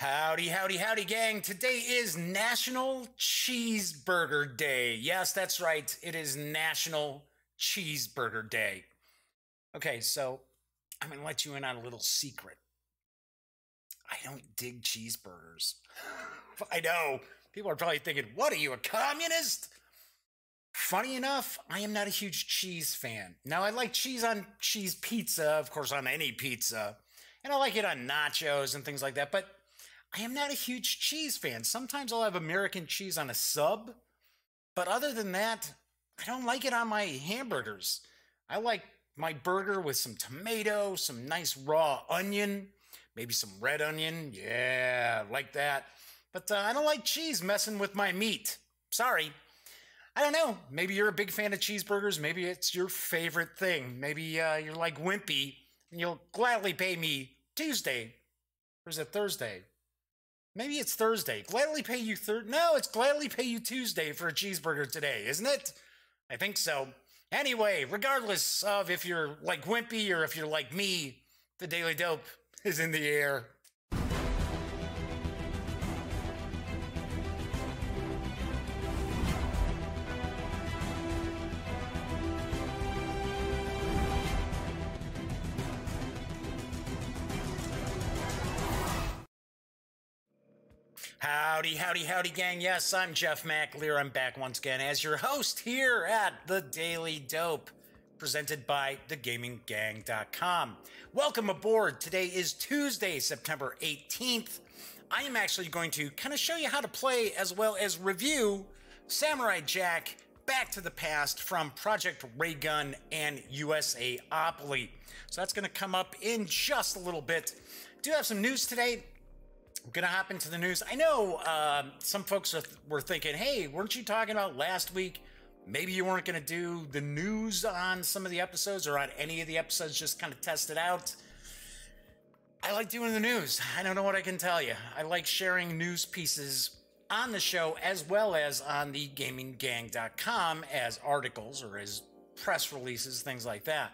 Howdy, howdy, howdy, gang. Today is National Cheeseburger Day. Yes, that's right. It is National Cheeseburger Day. Okay, so I'm going to let you in on a little secret. I don't dig cheeseburgers. I know. People are probably thinking, what are you, a communist? Funny enough, I am not a huge cheese fan. Now, I like cheese on cheese pizza, of course, on any pizza. And I like it on nachos and things like that, but I am not a huge cheese fan. Sometimes I'll have American cheese on a sub, but other than that, I don't like it on my hamburgers. I like my burger with some tomato, some nice raw onion, maybe some red onion. Yeah, like that. But I don't like cheese messing with my meat. Sorry. I don't know. Maybe you're a big fan of cheeseburgers. Maybe it's your favorite thing. Maybe you're like Wimpy and you'll gladly pay me Tuesday. Or is it Thursday? Maybe it's Thursday. Gladly pay you No, it's gladly pay you Tuesday for a cheeseburger today, isn't it? I think so. Anyway, regardless of if you're like Wimpy or if you're like me, the Daily Dope is in the air. Howdy, howdy, howdy, gang. Yes, I'm Jeff McAleer. I'm back once again as your host here at The Daily Dope, presented by thegaminggang.com. Welcome aboard. Today is Tuesday, September 18th. I am actually going to kind of show you how to play as well as review Samurai Jack Back to the Past from Project Raygun and USAopoly. So that's going to come up in just a little bit. I do have some news today. I'm going to hop into the news. I know some folks were thinking, hey, weren't you talking about last week? Maybe you weren't going to do the news on some of the episodes or on any of the episodes, just kind of test it out. I like doing the news. I don't know what I can tell you. I like sharing news pieces on the show as well as on the gaminggang.com as articles or as press releases, things like that.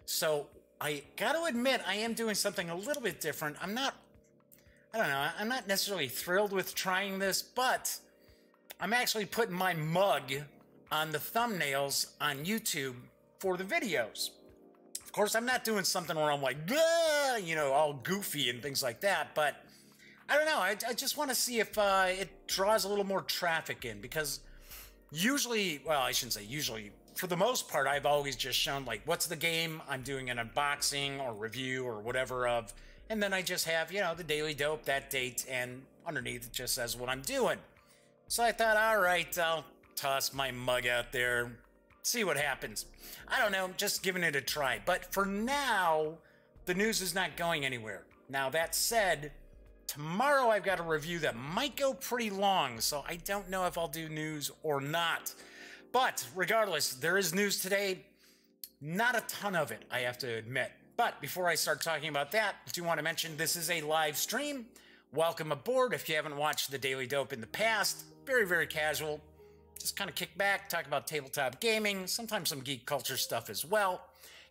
So I got to admit, I am doing something a little bit different. I'm not necessarily thrilled with trying this, but I'm actually putting my mug on the thumbnails on YouTube for the videos. Of course, I'm not doing something where I'm like, all goofy and things like that, but I don't know. I just want to see if it draws a little more traffic in, because usually, well, I shouldn't say usually, for the most part, I've always just shown like, what's the game I'm doing an unboxing or review or whatever of. And then I just have, the Daily Dope, that date, and underneath it just says what I'm doing. So I thought, all right, I'll toss my mug out there, see what happens. I don't know, just giving it a try. But for now, the news is not going anywhere. Now, that said, tomorrow I've got a review that might go pretty long, so I don't know if I'll do news or not. But regardless, there is news today. Not a ton of it, I have to admit. But before I start talking about that, I do want to mention this is a live stream. Welcome aboard. If you haven't watched The Daily Dope in the past, very, very casual. Just kind of kick back, talk about tabletop gaming, sometimes some geek culture stuff as well,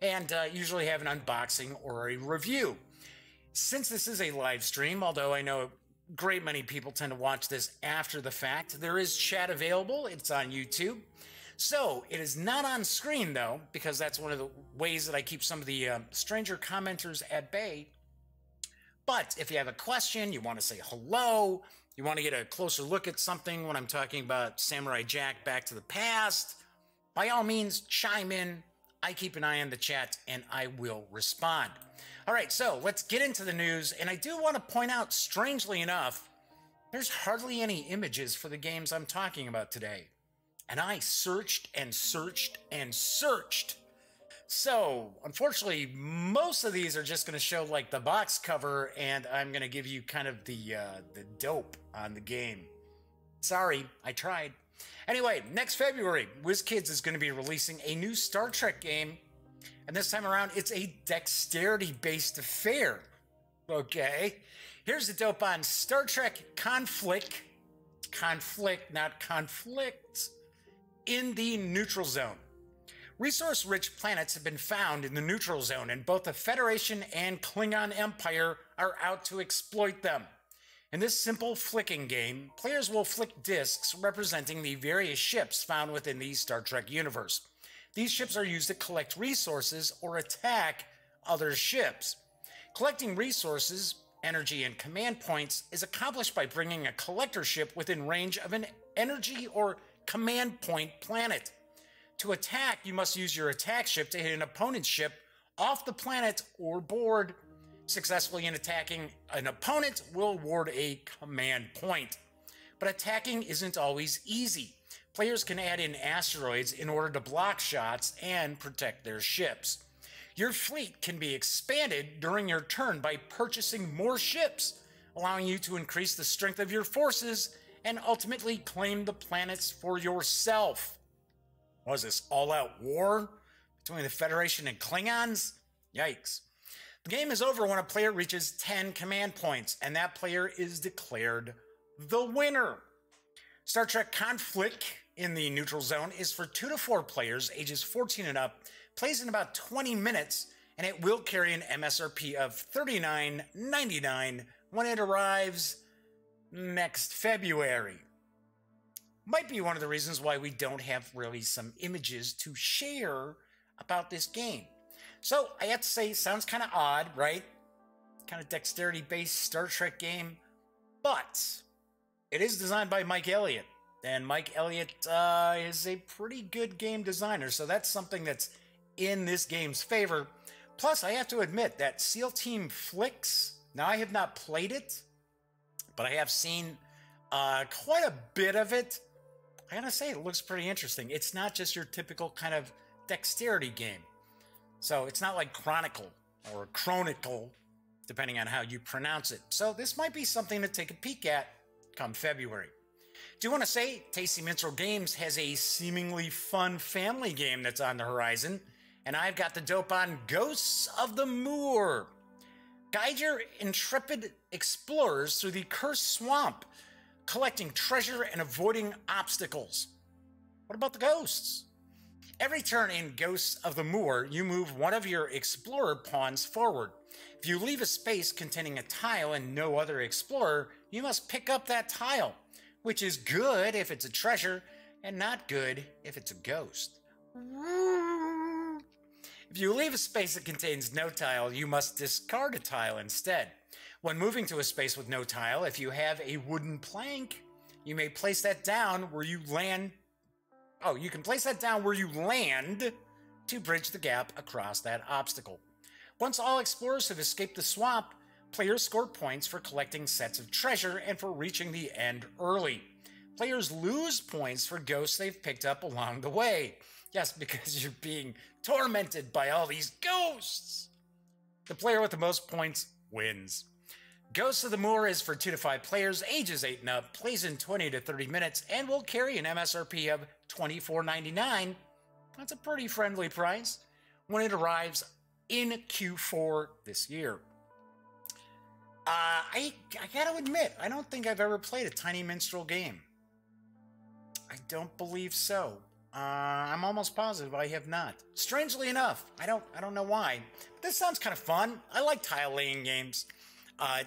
and usually have an unboxing or a review. Since this is a live stream, although I know a great many people tend to watch this after the fact, there is chat available. It's on YouTube. So, it is not on screen, though, because that's one of the ways that I keep some of the stranger commenters at bay. But if you have a question, you want to say hello, you want to get a closer look at something when I'm talking about Samurai Jack Back to the Past, by all means, chime in. I keep an eye on the chat, and I will respond. All right, so let's get into the news. And I do want to point out, strangely enough, there's hardly any images for the games I'm talking about today. And I searched and searched and searched. So, unfortunately, most of these are just going to show like the box cover, and I'm going to give you kind of the dope on the game. Sorry, I tried. Anyway, next February, WizKids is going to be releasing a new Star Trek game. And this time around, it's a dexterity-based affair. Okay. Here's the dope on Star Trek Conflict, not conflict, in the Neutral Zone. Resource-rich planets have been found in the Neutral Zone, and both the Federation and Klingon Empire are out to exploit them. In this simple flicking game, players will flick discs representing the various ships found within the Star Trek universe. These ships are used to collect resources or attack other ships. Collecting resources, energy, and command points is accomplished by bringing a collector ship within range of an energy or command point planet. To attack, you must use your attack ship to hit an opponent's ship off the planet or board. Successfully in attacking an opponent will award a command point. But attacking isn't always easy. Players can add in asteroids in order to block shots and protect their ships. Your fleet can be expanded during your turn by purchasing more ships, allowing you to increase the strength of your forces and ultimately claim the planets for yourself. What is this, all-out war between the Federation and Klingons? Yikes. The game is over when a player reaches 10 command points, and that player is declared the winner. Star Trek Conflict in the neutral zone is for 2 to 4 players, ages 14 and up, plays in about 20 minutes, and it will carry an MSRP of $39.99 when it arrives next February. Might be one of the reasons why we don't have really some images to share about this game. So, I have to say, sounds kind of odd, right? Kind of dexterity-based Star Trek game. But it is designed by Mike Elliott. And Mike Elliott is a pretty good game designer. So that's something that's in this game's favor. Plus, I have to admit that SEAL Team Flicks, now I have not played it, but I have seen quite a bit of it. I gotta say, it looks pretty interesting. It's not just your typical kind of dexterity game. So it's not like Chronicle or Chronicle, depending on how you pronounce it. So this might be something to take a peek at come February. Do want to say, Tasty Minstrel Games has a seemingly fun family game that's on the horizon, and I've got the dope on Ghosts of the Moor. Guide your intrepid explorers through the cursed swamp, collecting treasure and avoiding obstacles. What about the ghosts? Every turn in Ghosts of the Moor, you move one of your explorer pawns forward. If you leave a space containing a tile and no other explorer, you must pick up that tile, which is good if it's a treasure and not good if it's a ghost. If you leave a space that contains no tile, you must discard a tile instead. When moving to a space with no tile, if you have a wooden plank, you may place that down where you land. Oh, you can place that down where you land to bridge the gap across that obstacle. Once all explorers have escaped the swamp, players score points for collecting sets of treasure and for reaching the end early. Players lose points for ghosts they've picked up along the way. Yes, because you're being tormented by all these ghosts. The player with the most points wins. Ghosts of the Moor is for 2 to 5 players, ages 8 and up, plays in 20 to 30 minutes, and will carry an MSRP of $24.99. That's a pretty friendly price when it arrives in Q4 this year. I gotta admit, I don't think I've ever played a Tiny Minstrel game. I don't believe so. I'm almost positive I have not. Strangely enough, I don't know why. But this sounds kind of fun. I like tile laying games.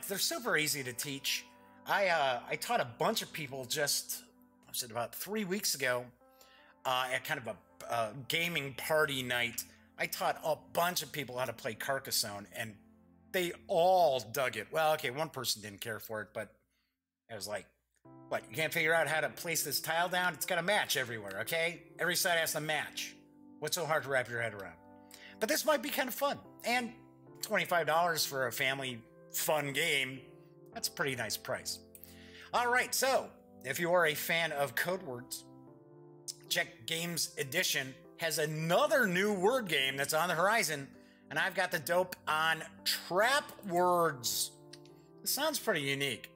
They're super easy to teach. I taught a bunch of people just, was it about 3 weeks ago, at kind of a gaming party night. I taught a bunch of people how to play Carcassonne, and they all dug it. Well, okay, one person didn't care for it, but I was like, what, you can't figure out how to place this tile down? It's got to match everywhere, okay? Every side has to match. What's so hard to wrap your head around? But this might be kind of fun. And $25 for a family fun game, that's a pretty nice price. All right, so if you are a fan of code words, Czech Games Edition has another new word game that's on the horizon, and I've got the dope on trap words. This sounds pretty unique.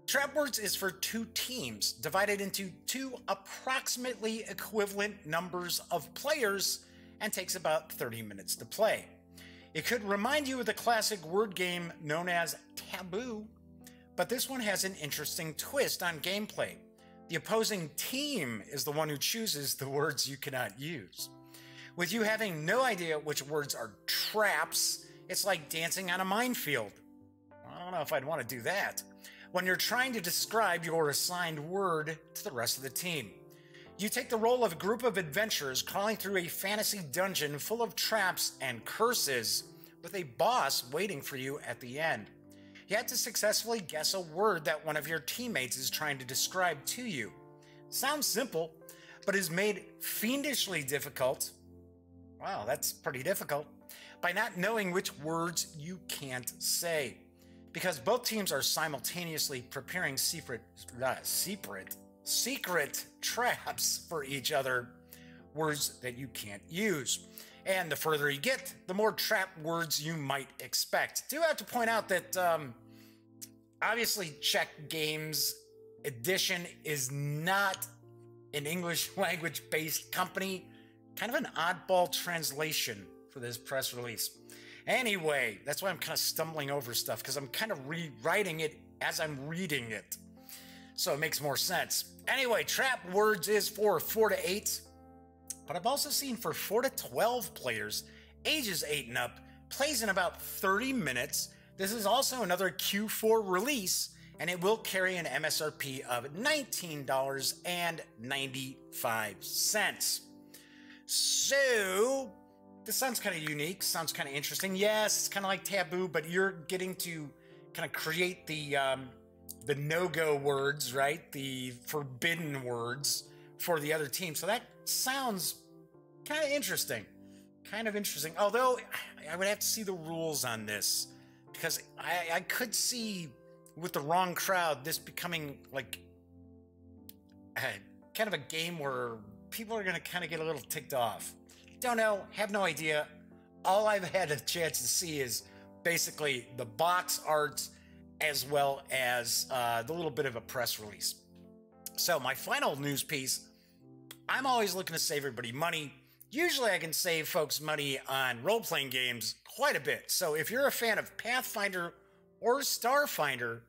Trap words is for 2 teams, divided into 2 approximately equivalent numbers of players, and takes about 30 minutes to play. It could remind you of the classic word game known as Taboo, but this one has an interesting twist on gameplay. The opposing team is the one who chooses the words you cannot use. With you having no idea which words are traps, it's like dancing on a minefield. I don't know if I'd want to do that. when you're trying to describe your assigned word to the rest of the team. You take the role of a group of adventurers crawling through a fantasy dungeon full of traps and curses, with a boss waiting for you at the end. You have to successfully guess a word that one of your teammates is trying to describe to you. Sounds simple, but is made fiendishly difficult. Wow, that's pretty difficult. By not knowing which words you can't say. Because both teams are simultaneously preparing secret traps for each other, words that you can't use. And the further you get, the more trap words you might expect. Do have to point out that obviously Czech Games Edition is not an English language based company. Kind of an oddball translation for this press release. Anyway, that's why I'm kind of stumbling over stuff, because I'm kind of rewriting it as I'm reading it. So it makes more sense. Anyway, trap words is for 4 to 8, but I've also seen for 4 to 12 players, ages 8 and up, plays in about 30 minutes. This is also another Q4 release, and it will carry an MSRP of $19.95. So this sounds kind of unique, sounds kind of interesting. Yes, it's kind of like Taboo, but you're getting to kind of create the no-go words, right? The forbidden words for the other team. So that sounds kind of interesting. Although I would have to see the rules on this, because I could see with the wrong crowd this becoming like kind of a game where people are going to kind of get a little ticked off. Don't know, have no idea. All I've had a chance to see is basically the box art as well as the little bit of a press release. So my final news piece, I'm always looking to save everybody money. Usually I can save folks money on role-playing games quite a bit. So if you're a fan of Pathfinder or Starfinder,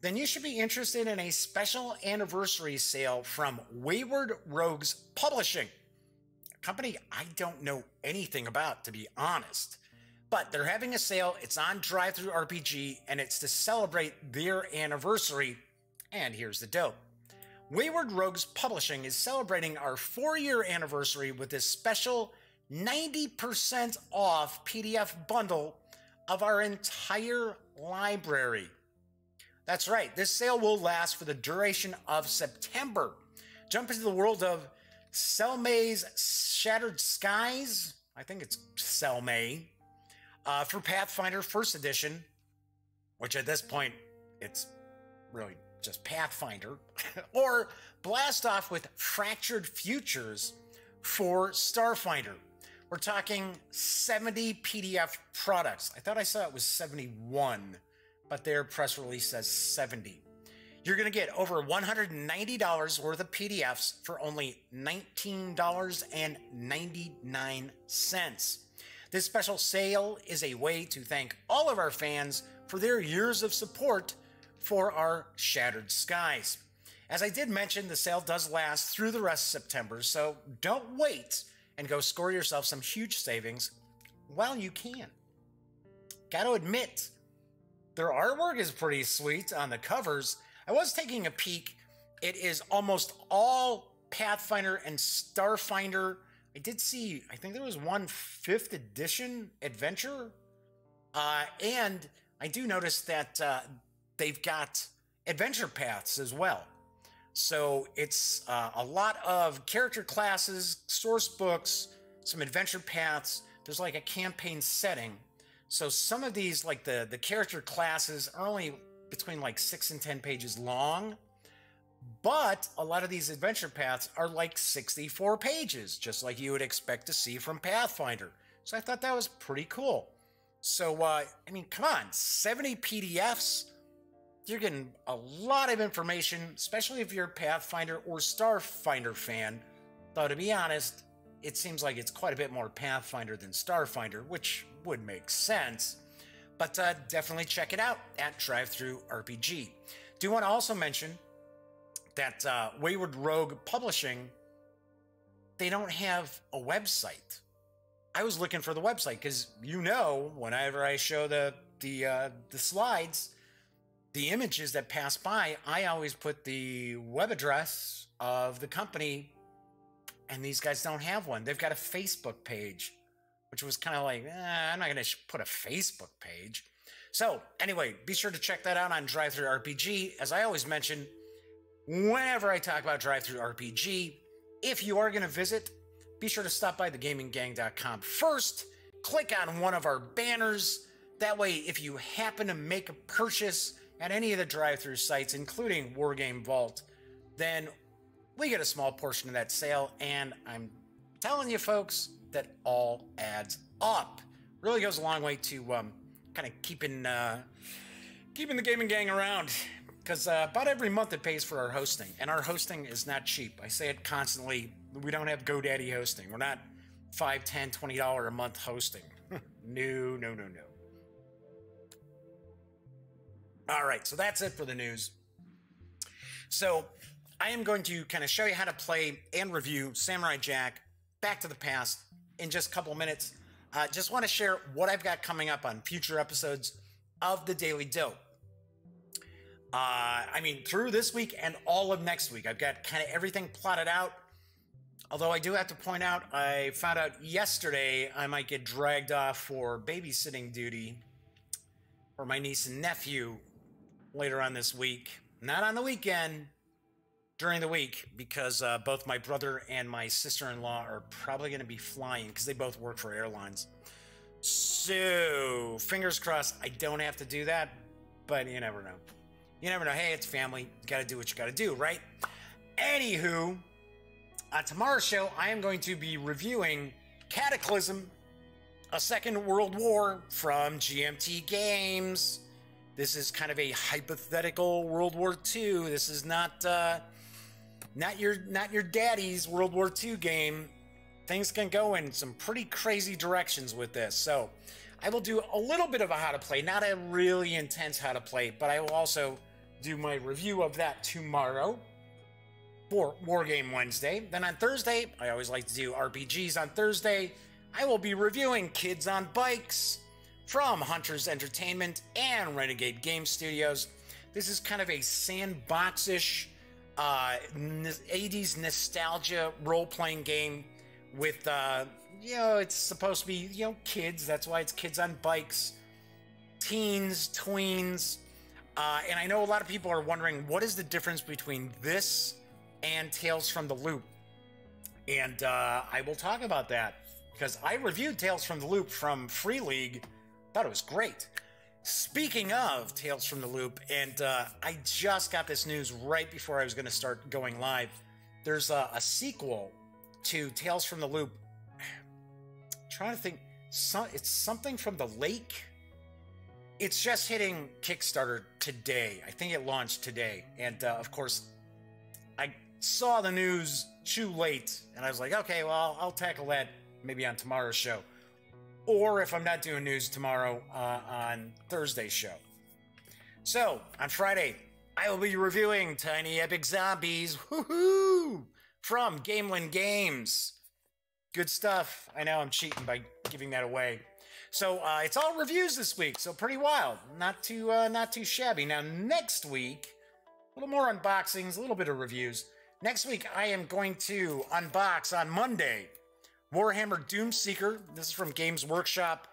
then you should be interested in a special anniversary sale from Wayward Rogues Publishing. Company I don't know anything about, to be honest. But they're having a sale, it's on Drive-Thru RPG, and it's to celebrate their anniversary. And here's the dope. Wayward Rogues Publishing is celebrating our 4-year anniversary with this special 90% off PDF bundle of our entire library. That's right, this sale will last for the duration of September. Jump into the world of Selmay's Shattered Skies, I think it's Selmay, for Pathfinder 1st Edition, which at this point, it's really just Pathfinder, or blast off with Fractured Futures for Starfinder. We're talking 70 PDF products. I thought I saw it was 71, but their press release says 70. You're going to get over $190 worth of PDFs for only $19.99. This special sale is a way to thank all of our fans for their years of support for our Shattered Skies. As I did mention, the sale does last through the rest of September, so don't wait and go score yourself some huge savings while you can. Got to admit, their artwork is pretty sweet on the covers. I was taking a peek. It is almost all Pathfinder and Starfinder. I did see, I think there was one 5th edition adventure. And I do notice that they've got adventure paths as well. So it's a lot of character classes, source books, some adventure paths. There's like a campaign setting. So some of these, like the character classes, are only between like 6 and 10 pages long. But a lot of these adventure paths are like 64 pages, just like you would expect to see from Pathfinder. So I thought that was pretty cool. So, I mean, come on, 70 PDFs? You're getting a lot of information, especially if you're a Pathfinder or Starfinder fan. Though, to be honest, it seems like it's quite a bit more Pathfinder than Starfinder, which would make sense. But definitely check it out at Drive-Thru RPG. Do want to also mention that Wayward Rogue Publishing, they don't have a website. I was looking for the website because, you know, whenever I show the slides, the images that pass by, I always put the web address of the company, and these guys don't have one. They've got a Facebook page, which was kind of like, I'm not going to put a Facebook page. So anyway, be sure to check that out on Drive-Thru RPG. As I always mention, whenever I talk about Drive-Thru RPG, if you are going to visit, be sure to stop by thegaminggang.com first. Click on one of our banners. That way, if you happen to make a purchase at any of the drive-thru sites, including Wargame Vault, then we get a small portion of that sale. And I'm telling you, folks, that all adds up. Really goes a long way to kind of keeping the Gaming Gang around. Because about every month it pays for our hosting. And our hosting is not cheap. I say it constantly. We don't have GoDaddy hosting. We're not $5, $10, $20 a month hosting. No. All right, so that's it for the news. So I am going to kind of show you how to play and review Samurai Jack Back to the Past in just a couple minutes. Just want to share what I've got coming up on future episodes of the Daily Dope. I mean, through this week and all of next week, I've got kind of everything plotted out. Although I do have to point out, I found out yesterday I might get dragged off for babysitting duty for my niece and nephew later on this week. Not on the weekend, during the week, because both my brother and my sister-in-law are probably going to be flying because they both work for airlines. So, fingers crossed I don't have to do that, but you never know. You never know. Hey, it's family. You got to do what you got to do, right? Anywho, on tomorrow's show, I am going to be reviewing Cataclysm, A Second World War from GMT Games. This is kind of a hypothetical World War II. This is not your daddy's World War II game. Things can go in some pretty crazy directions with this. So I will do a little bit of a how to play, not a really intense how to play, but I will also do my review of that tomorrow for Wargame Wednesday. Then on Thursday, I always like to do RPGs on Thursday. I will be reviewing Kids on Bikes from Hunters Entertainment and Renegade Game Studios. This is kind of a sandbox-ish 80s nostalgia role-playing game with, it's supposed to be, kids. That's why it's Kids on Bikes, teens, tweens. And I know a lot of people are wondering, what is the difference between this and Tales from the Loop? And I will talk about that, because I reviewed Tales from the Loop from Free League. Thought it was great. Speaking of Tales from the Loop, and I just got this news right before I was going to start going live. There's a sequel to Tales from the Loop. I'm trying to think. It's something from the lake. It's just hitting Kickstarter today. I think it launched today. And of course, I saw the news too late, and I was like, okay, well, I'll tackle that maybe on tomorrow's show. Or if I'm not doing news tomorrow, on Thursday's show. So, on Friday, I will be reviewing Tiny Epic Zombies, woohoo, from Gameland Games. Good stuff. I know I'm cheating by giving that away. So, it's all reviews this week, so pretty wild. Not too shabby. Now, next week, a little more unboxings, a little bit of reviews. Next week, I am going to unbox on Monday Warhammer Doomseeker. This is from Games Workshop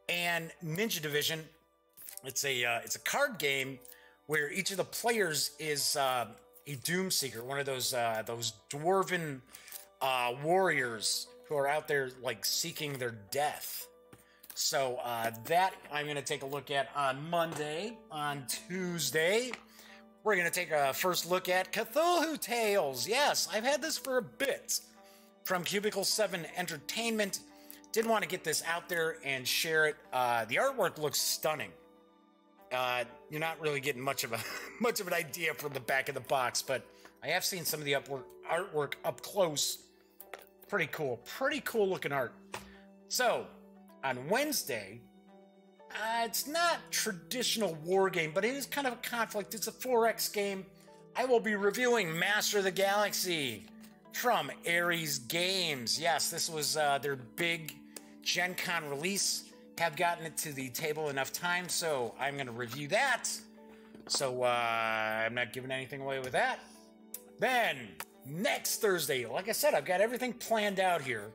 and Ninja Division. It's a card game where each of the players is a Doomseeker, one of those dwarven warriors who are out there like seeking their death. So that I'm going to take a look at on Monday. On Tuesday, we're going to take a first look at Cthulhu Tales. Yes, I've had this for a bit. From Cubicle 7 Entertainment. Did want to get this out there and share it. The artwork looks stunning. You're not really getting much of an idea from the back of the box, but I have seen some of the artwork up close. Pretty cool looking art. So on Wednesday, it's not traditional war game, but it is kind of a conflict. It's a 4X game. I will be reviewing Master of the Galaxy from Ares Games. Yes, this was their big Gen Con release. Have gotten it to the table enough time, so I'm going to review that. So I'm not giving anything away with that. Then next Thursday, like I said, I've got everything planned out here.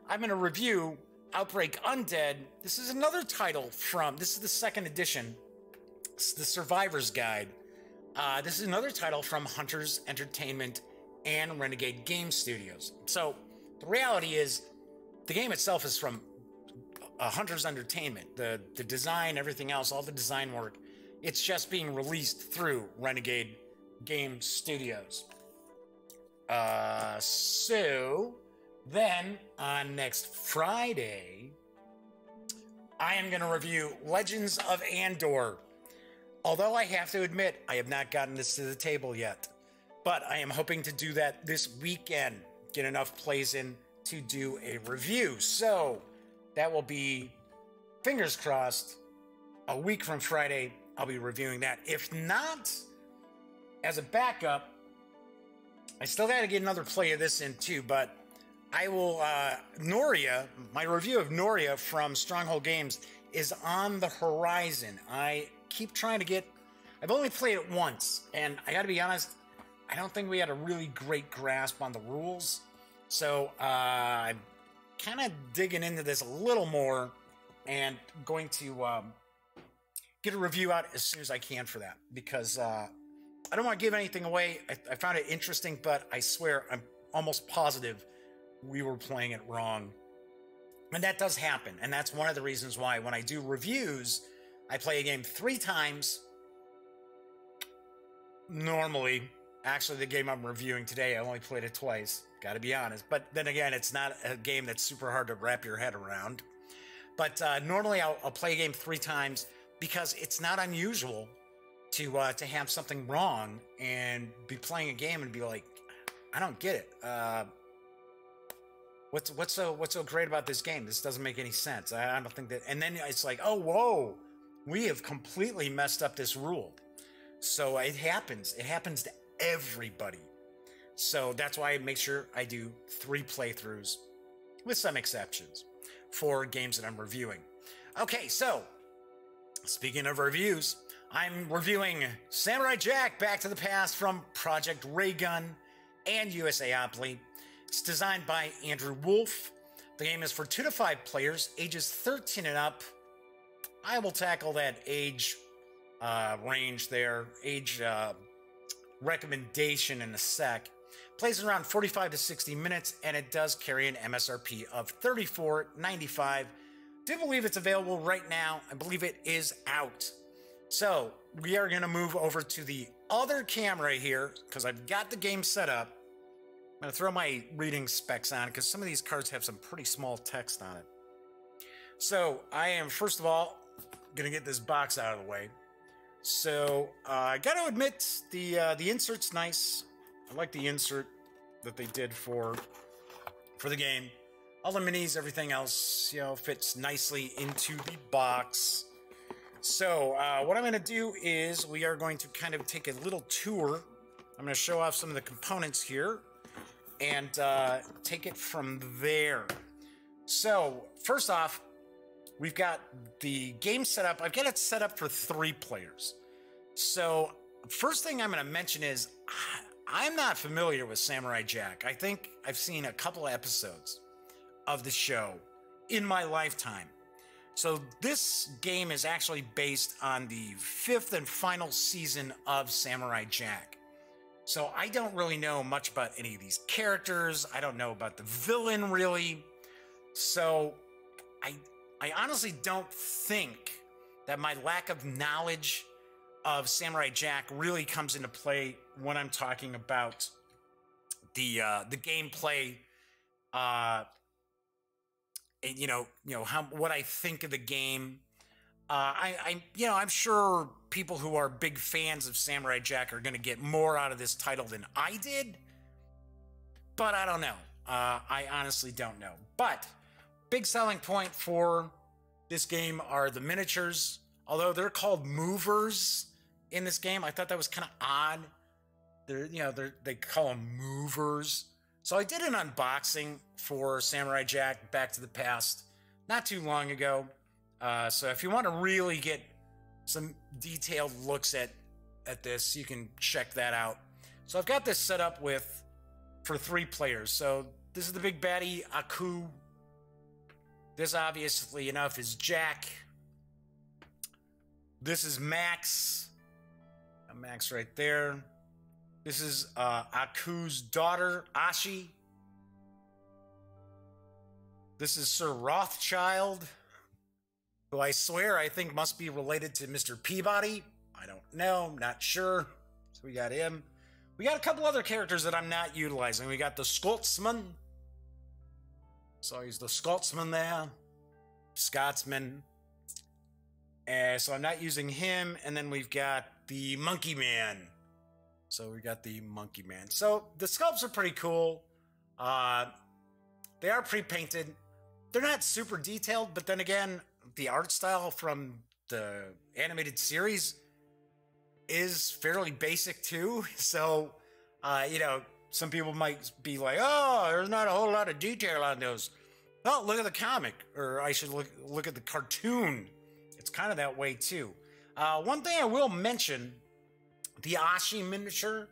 I'm going to review Outbreak Undead. This is another title this is the second edition. It's the Survivor's Guide. This is another title from Hunters Entertainment and Renegade Game Studios. So the reality is, the game itself is from Hunters Entertainment. The design, everything else, all the design work, it's just being released through Renegade Game Studios. So then on next Friday, I am going to review Legends of Andor. Although I have to admit, I have not gotten this to the table yet, but I am hoping to do that this weekend. Get enough plays in to do a review. So that will be, fingers crossed, a week from Friday, I'll be reviewing that. If not, as a backup, I still got to get another play of this in too, but I will, Noria, my review of Noria from Stronghold Games is on the horizon. I keep trying to get, I've only played it once, and I got to be honest, I don't think we had a really great grasp on the rules. So I'm kind of digging into this a little more and going to get a review out as soon as I can for that, because I don't want to give anything away. I found it interesting, but I swear I'm almost positive we were playing it wrong. And that does happen. And that's one of the reasons why when I do reviews, I play a game 3 times. Normally, actually the game I'm reviewing today, I only played it twice. Got to be honest. But then again, it's not a game that's super hard to wrap your head around. But normally I'll play a game 3 times because it's not unusual to have something wrong and be playing a game and be like, I don't get it. What's so great about this game? This doesn't make any sense. I don't think that. And then it's like, oh, whoa, we have completely messed up this rule. So it happens. It happens to everybody. So that's why I make sure I do 3 playthroughs, with some exceptions, for games that I'm reviewing. Okay, so speaking of reviews, I'm reviewing Samurai Jack Back to the Past from Project Raygun and USAopoly. It's designed by Andrew Wolf. The game is for 2 to 5 players, ages 13 and up. I will tackle that age range there, age recommendation in a sec. Plays around 45 to 60 minutes, and it does carry an MSRP of $34.95. Do believe it's available right now. I believe it is out. So we are going to move over to the other camera here because I've got the game set up. I'm going to throw my reading specs on because some of these cards have some pretty small text on it. So I am, first of all, going to get this box out of the way. So I got to admit, the insert's nice. I like the insert that they did for the game. All the minis, everything else, fits nicely into the box. So what I'm going to do is we are going to kind of take a little tour. I'm going to show off some of the components here and take it from there. So first off, we've got the game set up. I've got it set up for 3 players. So first thing I'm going to mention is I'm not familiar with Samurai Jack. I think I've seen a couple of episodes of the show in my lifetime. So this game is actually based on the 5th and final season of Samurai Jack. So I don't really know much about any of these characters. I don't know about the villain, really. So I honestly don't think that my lack of knowledge of Samurai Jack really comes into play when I'm talking about the gameplay, what I think of the game. I'm sure people who are big fans of Samurai Jack are going to get more out of this title than I did, but I don't know. I honestly don't know. But big selling point for this game are the miniatures. Although they're called movers in this game, I thought that was kind of odd. They call them movers. So I did an unboxing for Samurai Jack Back to the Past not too long ago. So if you want to really get some detailed looks at at this. You can check that out. So I've got this set up for 3 players. So this is the big baddie, Aku. This, obviously enough, is Jack. This is Max. Max right there. This is Aku's daughter, Ashi. This is Sir Rothschild, who I swear I think must be related to Mr. Peabody. I don't know, not sure. So we got him. We got a couple other characters that I'm not utilizing. We got the Scotsman. So he's the Scotsman there. Scotsman. So I'm not using him. And then we've got the Monkey Man. So we got the Monkey Man. So the sculpts are pretty cool. They are pre-painted. They're not super detailed, but then again, the art style from the animated series is fairly basic too. So, you know, some people might be like, oh, there's not a whole lot of detail on those. Well, look at the comic, or I should look at the cartoon. It's kind of that way too. One thing I will mention, the Ashi miniature,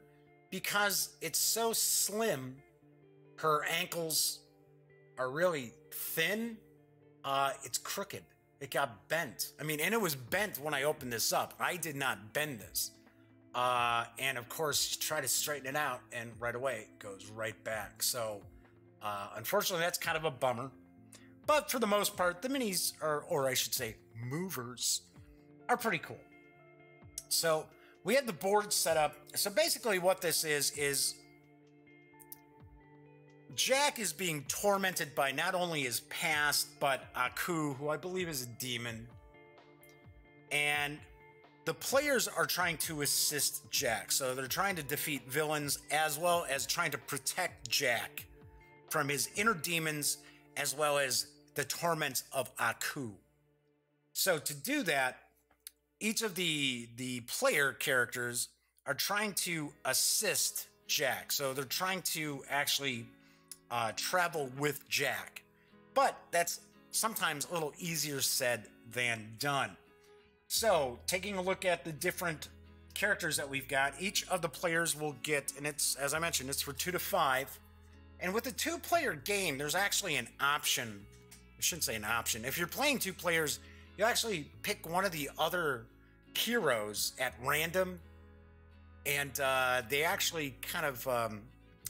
because it's so slim, her ankles are really thin. It's crooked. It got bent. I mean, and it was bent when I opened this up. I did not bend this. And of course, try to straighten it out, and right away it goes right back. So, unfortunately, that's kind of a bummer. But for the most part, the minis are, or I should say, movers, are pretty cool. So we have the board set up. So basically, what this is Jack is being tormented by not only his past, but Aku, who I believe is a demon. And the players are trying to assist Jack. So they're trying to defeat villains as well as trying to protect Jack from his inner demons as well as the torments of Aku. So to do that, each of the player characters are trying to assist Jack. So they're trying to actually travel with Jack. But that's sometimes a little easier said than done. So, taking a look at the different characters that we've got, each of the players will get, and it's, as I mentioned, it's for 2 to 5. And with the 2-player game, there's actually an option. I shouldn't say an option. If you're playing 2 players, you actually pick one of the other heroes at random. And they actually kind of,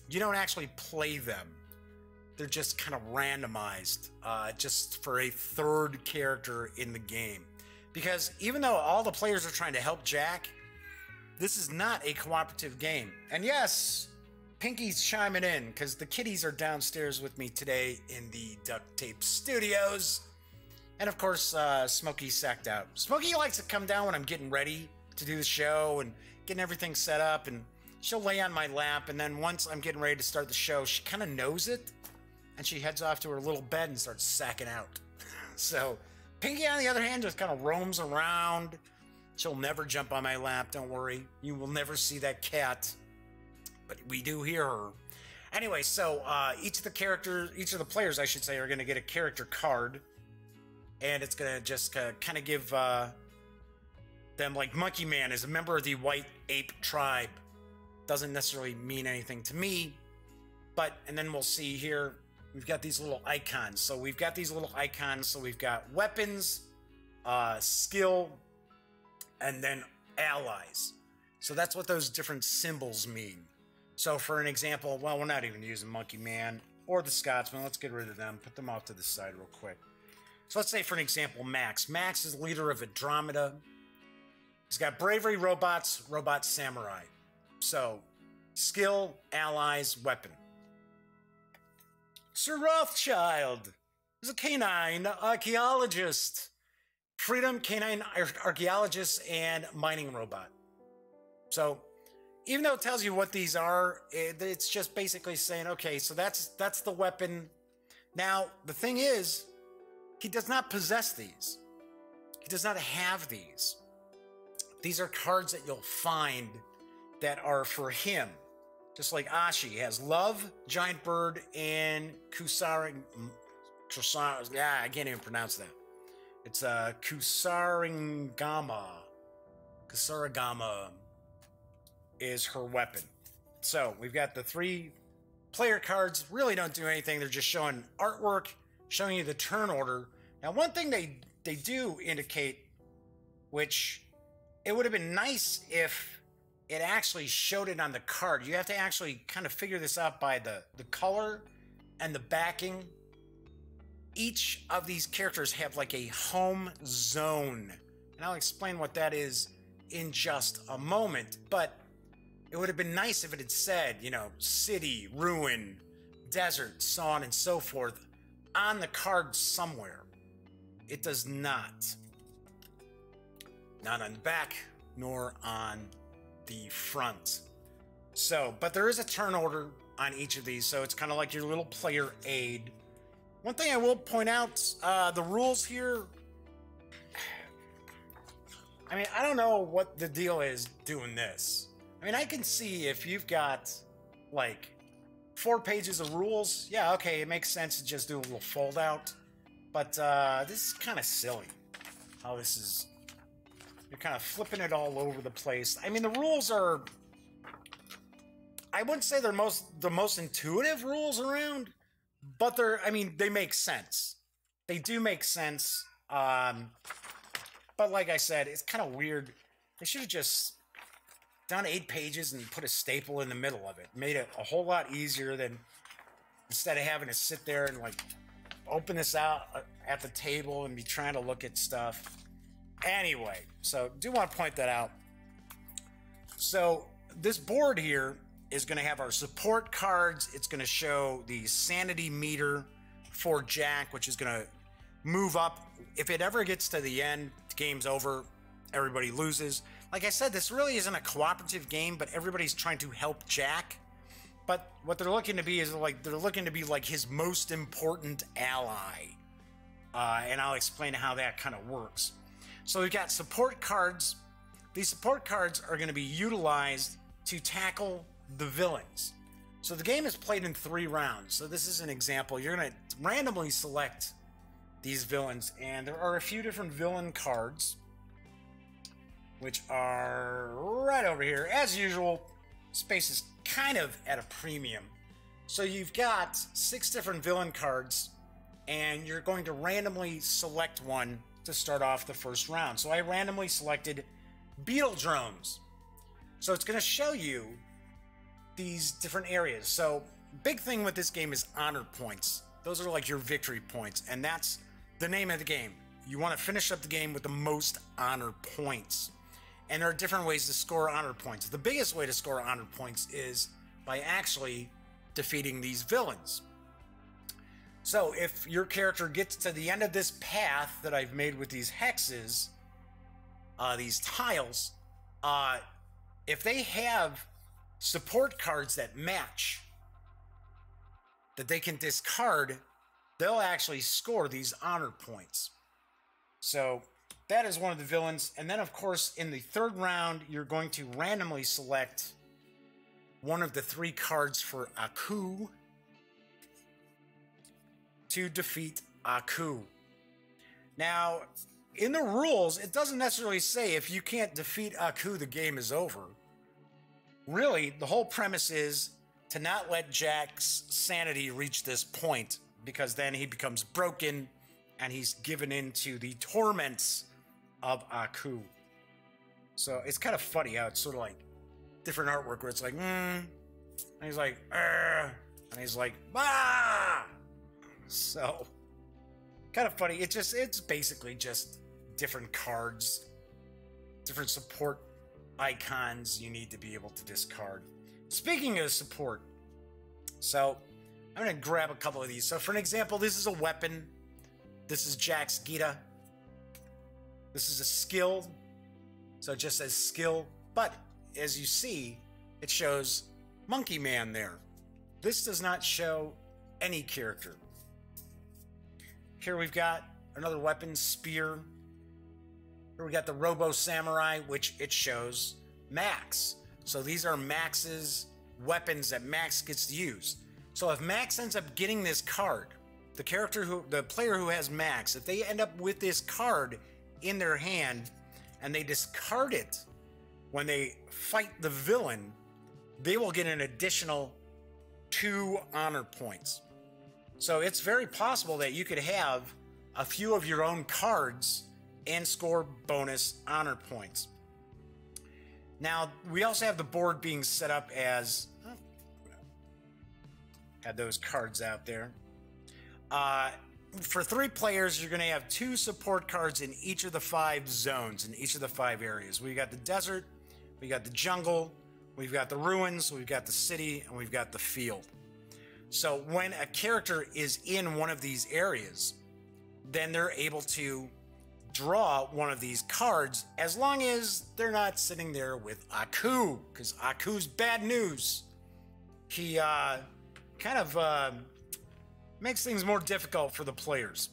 you don't actually play them. They're just kind of randomized just for a 3rd character in the game. Because even though all the players are trying to help Jack, this is not a cooperative game. And yes, Pinky's chiming in because the kitties are downstairs with me today in the Duct Tape Studios. And of course, Smokey's sacked out. Smokey likes to come down when I'm getting ready to do the show and getting everything set up. And she'll lay on my lap. And then once I'm getting ready to start the show, she kind of knows it. And she heads off to her little bed and starts sacking out. So Pinky, on the other hand, just kind of roams around. She'll never jump on my lap, don't worry. You will never see that cat. But we do hear her. Anyway, so each of the players, I should say, are going to get a character card. And it's going to just kind of give them, like, Monkey Man is a member of the White Ape Tribe. Doesn't necessarily mean anything to me. But, and then we'll see here, we've got these little icons. So we've got these little icons. So we've got weapons, skill, and then allies. So that's what those different symbols mean. So for an example, well, we're not even using Monkey Man or the Scotsman. Let's get rid of them. Put them off to the side real quick. So let's say, for an example, Max. Max is leader of Andromeda. He's got bravery, robots, robot samurai. So skill, allies, weapon. Sir Rothschild is a canine archaeologist. Freedom, canine archaeologist, and mining robot. So even though it tells you what these are, it's just basically saying, okay, so that's the weapon. Now, the thing is, he does not possess these. He does not have these. These are cards that you'll find that are for him. Just like Ashi has Love, Giant Bird, and Kusaring. Yeah, I can't even pronounce that. It's Kusarigama. Kusarigama. is her weapon. So we've got the 3 player cards, really don't do anything. They're just showing artwork, showing you the turn order. Now, one thing they do indicate, which it would have been nice if it actually showed it on the card. You have to actually kind of figure this out by the color and the backing. Each of these characters have like a home zone, and I'll explain what that is in just a moment. But it would have been nice if it had said, you know, city, ruin, desert, so on and so forth on the card somewhere. It does not. Not on the back, nor on the front. So, but there is a turn order on each of these, so it's kind of like your little player aid. One thing I will point out, the rules here, I mean, I don't know what the deal is doing this. I mean, I can see if you've got like 4 pages of rules, yeah, okay, it makes sense to just do a little fold out. But this is kind of silly how this is. You're kind of flipping it all over the place. I mean, the rules are, I wouldn't say they're the most intuitive rules around, but they're, I mean, they make sense. They do make sense. But like I said, it's kind of weird. They should have just done 8 pages and put a staple in the middle of it. Made it a whole lot easier than, instead of having to sit there and like open this out at the table and be trying to look at stuff. Anyway, so do want to point that out. So this board here is going to have our support cards. It's going to show the sanity meter for Jack, which is going to move up. If it ever gets to the end, the game's over, everybody loses. Like I said, this really isn't a cooperative game, but everybody's trying to help Jack. But what they're looking to be is like, they're looking to be like his most important ally. And I'll explain how that kind of works. So we've got support cards. These support cards are going to be utilized to tackle the villains. So the game is played in 3 rounds. So this is an example. You're going to randomly select these villains, and there are a few different villain cards, which are right over here. As usual, space is kind of at a premium. So you've got 6 different villain cards, and you're going to randomly select one to start off the first round. So I randomly selected Beetle Drones. So it's going to show you these different areas. So big thing with this game is honor points. Those are like your victory points, and that's the name of the game. You want to finish up the game with the most honor points. And there are different ways to score honor points. The biggest way to score honor points is by actually defeating these villains. So if your character gets to the end of this path that I've made with these hexes, these tiles, if they have support cards that match, that they can discard, they'll actually score these honor points. So that is one of the villains. And then, of course, in the 3rd round, you're going to randomly select one of the 3 cards for Aku to defeat Aku. Now, in the rules, it doesn't necessarily say if you can't defeat Aku, the game is over. Really, the whole premise is to not let Jack's sanity reach this point, because then he becomes broken and he's given into the torments of Aku. So it's kind of funny how it's sort of like different artwork where it's like, and he's like, and he's like, bah! So kind of funny. It's basically just different cards, different support icons you need to be able to discard. Speaking of support, so I'm going to grab a couple of these. So for an example, this is a weapon. This is Jack's Gita. This is a skill. So it just says skill. But as you see, it shows Monkey Man there. This does not show any character. Here we've got another weapon, spear. Here we got the Robo Samurai, which it shows Max. So these are Max's weapons that Max gets to use. So if Max ends up getting this card, the player who has Max, if they end up with this card in their hand and they discard it, when they fight the villain, they will get an additional 2 honor points. So it's very possible that you could have a few of your own cards and score bonus honor points. Now, we also have the board being set up as... had those cards out there. For 3 players, you're going to have 2 support cards in each of the 5 zones, in each of the 5 areas. We've got the desert, we got the jungle, we've got the ruins, we've got the city, and we've got the field. So when a character is in one of these areas, then they're able to draw one of these cards, as long as they're not sitting there with Aku, because Aku's bad news. He kind of makes things more difficult for the players.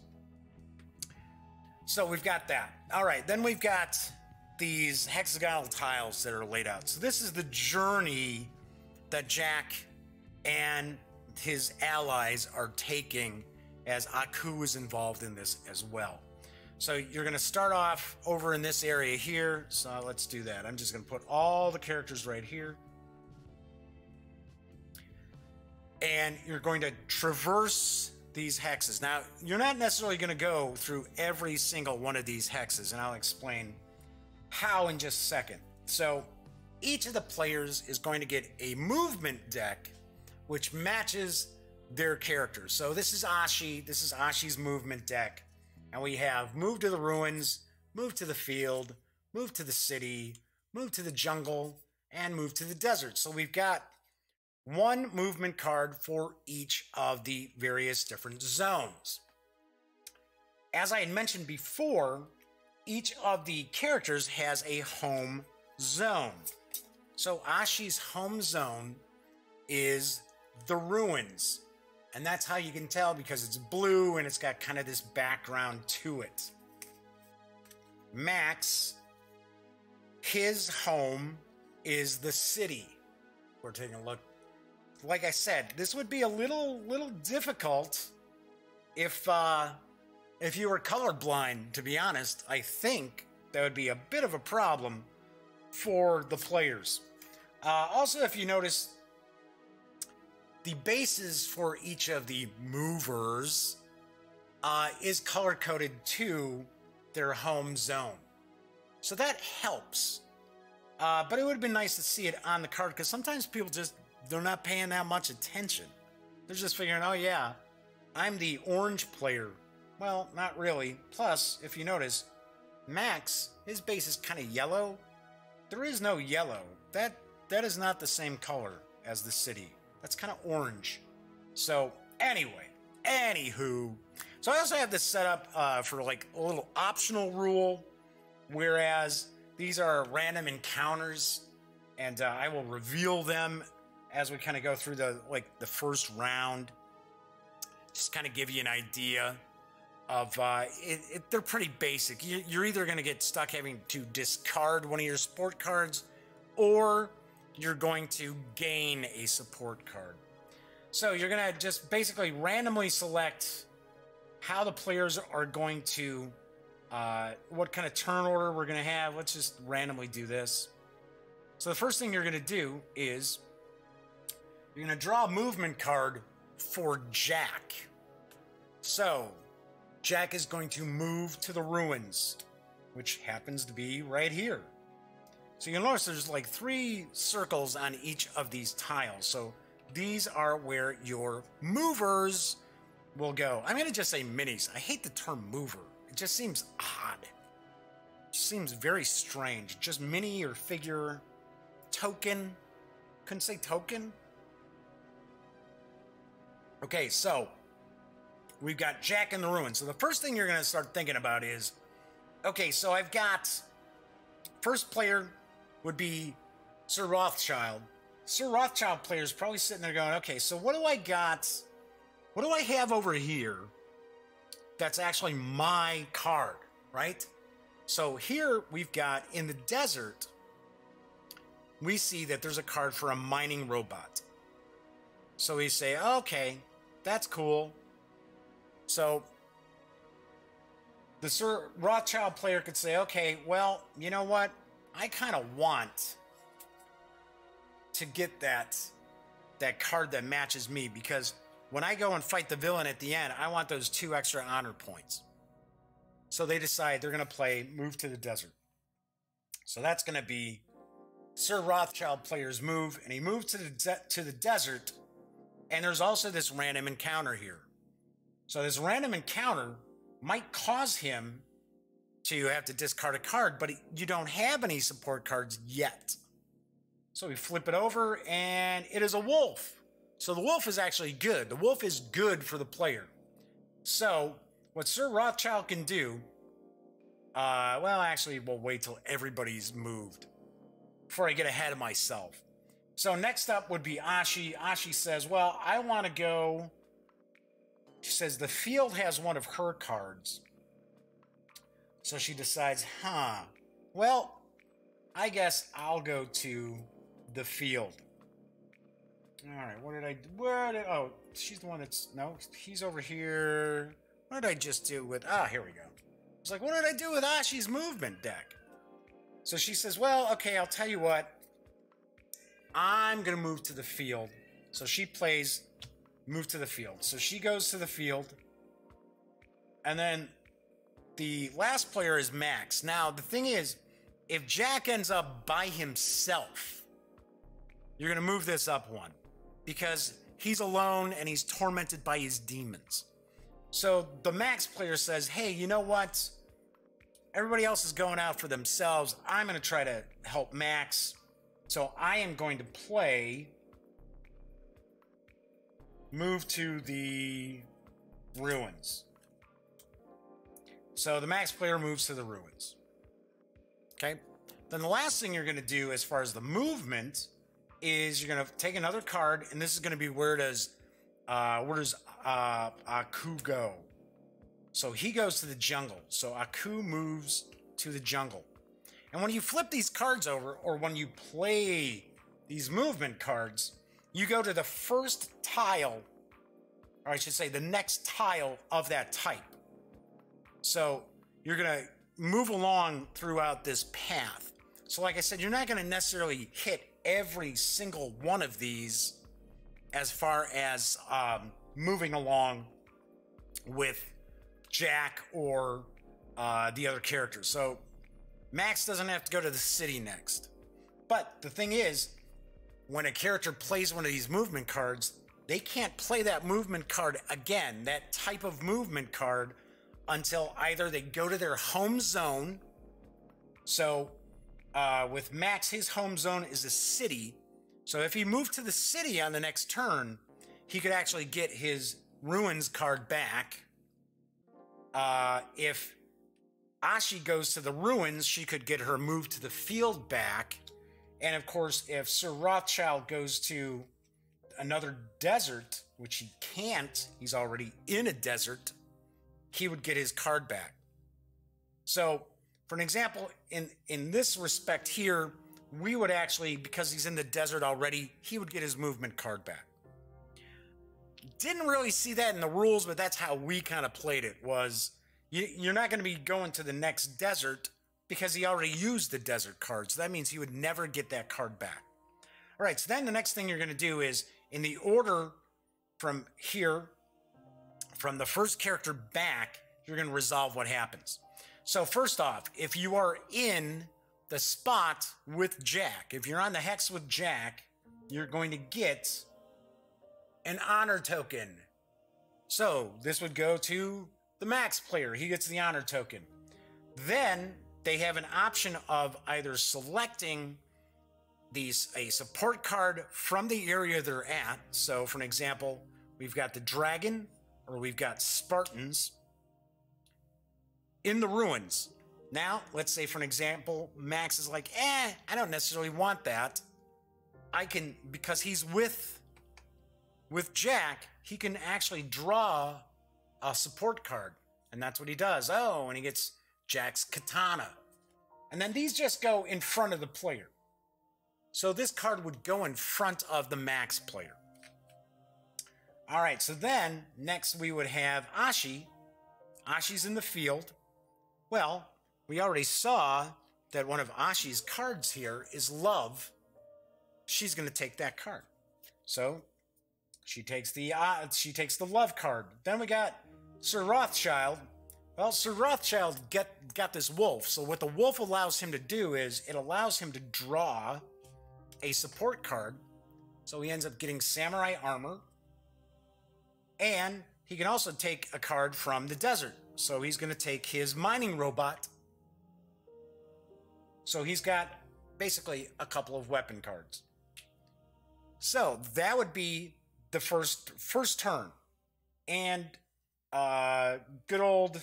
So we've got that. All right, then we've got these hexagonal tiles that are laid out. So this is the journey that Jack and his allies are taking, as Aku is involved in this as well. So you're going to start off over in this area here. So let's do that. I'm just going to put all the characters right here. And you're going to traverse these hexes. Now, you're not necessarily going to go through every single one of these hexes, and I'll explain how in just a second. So each of the players is going to get a movement deck which matches their character. So this is Ashi. This is Ashi's movement deck. And we have move to the ruins, move to the field, move to the city, move to the jungle, and move to the desert. So we've got 1 movement card for each of the various different zones. As I had mentioned before, each of the characters has a home zone. So Ashi's home zone is the ruins. And that's how you can tell, because it's blue and it's got kind of this background to it. Max, his home is the city. We're taking a look. Like I said, this would be a little difficult if you were colorblind, to be honest. I think that would be a bit of a problem for the players. Also, if you notice, the bases for each of the movers is color-coded to their home zone. So that helps. But it would have been nice to see it on the card, because sometimes people they're not paying that much attention. They're just figuring, oh yeah, I'm the orange player. Well, not really. Plus, if you notice, Max, his base is kind of yellow. There is no yellow. That is not the same color as the city. That's kind of orange. So anyway, anywho. So I also have this set up for like a little optional rule, whereas these are random encounters, and I will reveal them as we kind of go through the first round. Just kind of give you an idea of they're pretty basic. You're either going to get stuck having to discard one of your support cards, or you're going to gain a support card. So you're going to just basically randomly select how the players are going to, what kind of turn order we're going to have. Let's just randomly do this. So the first thing you're going to do is you're going to draw a movement card for Jack. So Jack is going to move to the ruins, which happens to be right here. So you'll notice there's like 3 circles on each of these tiles. So these are where your movers will go. I'm going to just say minis. I hate the term mover. It just seems odd. It just seems very strange. Just mini or figure. Token. Couldn't say token. Okay, so we've got Jack in the ruins. So the first thing you're going to start thinking about is, okay, so I've got first player would be Sir Rothschild. Sir Rothschild player is probably sitting there going, okay, so what do I got? What do I have over here that's actually my card, right? So here we've got in the desert, we see that there's a card for a mining robot. So we say, okay, that's cool. So the Sir Rothschild player could say, okay, well, you know what? I kind of want to get that card that matches me, because when I go and fight the villain at the end, I want those 2 extra honor points. So they decide they're going to play Move to the Desert. So that's going to be Sir Rothschild player's move, and he moves to the desert, and there's also this random encounter here. So this random encounter might cause him to have to discard a card, but you don't have any support cards yet. So we flip it over, and it is a wolf. So the wolf is actually good. The wolf is good for the player. So what Sir Rothschild can do, well, actually, we'll wait till everybody's moved before I get ahead of myself. So next up would be Ashi. Ashi says, well, I want to go. She says the field has one of her cards. So she decides, well, I guess I'll go to the field. All right, what did I do? Oh, she's the one that's, no, he's over here. What did I just do with, here we go. It's like, what did I do with Ashi's movement deck? So she says, well, okay, I'll tell you what. I'm going to move to the field. So she plays move to the field. So she goes to the field. And then the last player is Max. Now, the thing is, if Jack ends up by himself, you're going to move this up 1 because he's alone and he's tormented by his demons. So the Max player says, hey, you know what? Everybody else is going out for themselves. I'm going to try to help Max. So I am going to play move to the ruins. So the Max player moves to the ruins. Okay. Then the last thing you're going to do as far as the movement is you're going to take another card, and this is going to be where does Aku go? So he goes to the jungle. So Aku moves to the jungle. And when you flip these cards over, or when you play these movement cards, you go to the first tile, or I should say the next tile of that type. So you're going to move along throughout this path. So like I said, you're not going to necessarily hit every single one of these as far as moving along with Jack or the other characters. So Max doesn't have to go to the city next. But the thing is, when a character plays one of these movement cards, they can't play that movement card again, that type of movement card, until either they go to their home zone. So with Max, his home zone is a city. So if he moved to the city on the next turn, he could actually get his ruins card back. If Ashi goes to the ruins, she could get her move to the field back. And of course, if Sir Rothschild goes to another desert, which he can't, he's already in a desert, he would get his card back. So for an example, in this respect here, we would actually, because he's in the desert already, he would get his movement card back. Didn't really see that in the rules, but that's how we kind of played it. Was you're not going to be going to the next desert because he already used the desert card. So that means he would never get that card back. All right, so then the next thing you're going to do is, in the order from here, from the first character back, you're going to resolve what happens. So first off, if you are in the spot with Jack, if you're on the hex with Jack, you're going to get an honor token. So this would go to the Max player. He gets the honor token. Then they have an option of either selecting a support card from the area they're at. So for an example, we've got the dragon, or we've got Spartans in the ruins. Now, let's say for an example, Max is like, I don't necessarily want that. I can, because he's with Jack, he can actually draw a support card. And that's what he does. Oh, and he gets Jack's katana. And then these just go in front of the player. So this card would go in front of the Max player. All right, so then next we would have Ashi. Ashi's in the field. Well, we already saw that one of Ashi's cards here is love, she's going to take that card. So she takes the love card. Then we got Sir Rothschild. Well, Sir Rothschild got this wolf. So what the wolf allows him to do is it allows him to draw a support card. So he ends up getting samurai armor. And he can also take a card from the desert. So he's going to take his mining robot. So he's got basically a couple of weapon cards. So that would be the first turn. And good old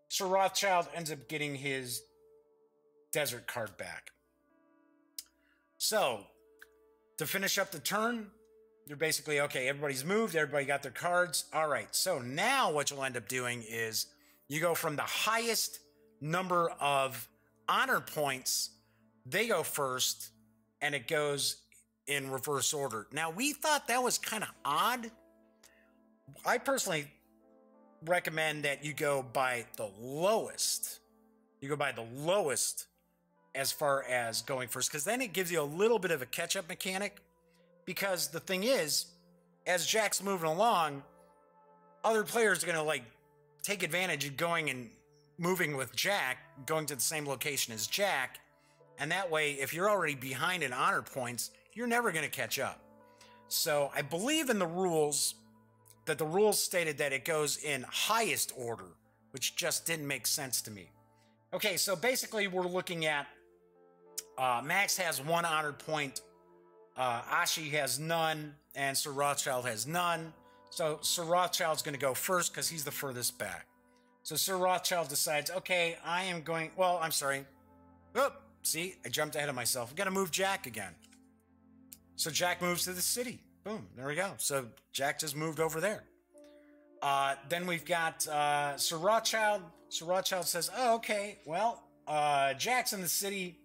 Sir Rothschild ends up getting his desert card back. So to finish up the turn, you're basically, okay, everybody's moved, everybody got their cards. All right, so now what you'll end up doing is you go from the highest number of honor points, they go first, and it goes in reverse order. Now, we thought that was kind of odd. I personally recommend that you go by the lowest. You go by the lowest as far as going first, because then it gives you a little bit of a catch-up mechanic. Because the thing is, as Jack's moving along, other players are going to like take advantage of going and moving with Jack, going to the same location as Jack. And that way, if you're already behind in honor points, you're never going to catch up. So I believe in the rules that the rules stated that it goes in highest order, which just didn't make sense to me. Okay, so basically we're looking at Max has 1 honor point, Ashi has none, and Sir Rothschild has none. So Sir Rothschild's going to go first because he's the furthest back. So Sir Rothschild decides, okay, I am going, well, I'm sorry. Oh, see, I jumped ahead of myself. I've got to move Jack again. So Jack moves to the city. Boom, there we go. So Jack just moved over there. Then we've got Sir Rothschild. Sir Rothschild says, oh, okay, well, Jack's in the city.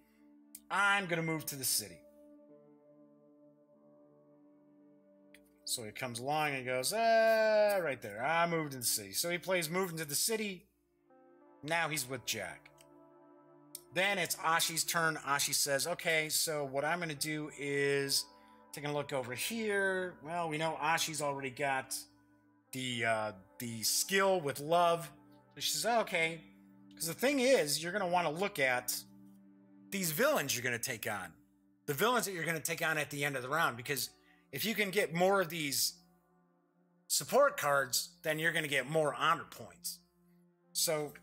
I'm going to move to the city. So he comes along and goes, right there. I moved to the city. So he plays move into the city. Now he's with Jack. Then it's Ashi's turn. Ashi says, okay, so what I'm going to do is taking a look over here. Well, we know Ashi's already got the skill with love. So she says, oh, okay. Because the thing is, you're going to want to look at these villains you're going to take on. The villains that you're going to take on at the end of the round. Because if you can get more of these support cards, then you're going to get more honor points. So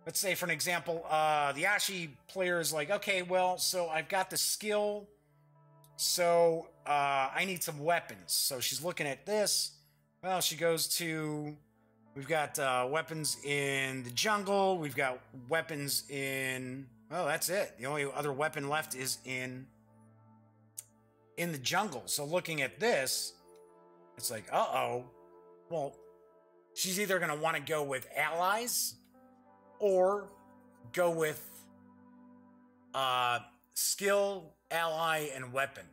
let's say, for an example, the Ashi player is like, okay, well, so I've got the skill, so I need some weapons. So she's looking at this. Well, she goes to, we've got weapons in the jungle. We've got weapons in, well, that's it. The only other weapon left is in the jungle. So looking at this, it's like, uh-oh. Well, she's either going to want to go with allies or go with skill, ally, and weapon.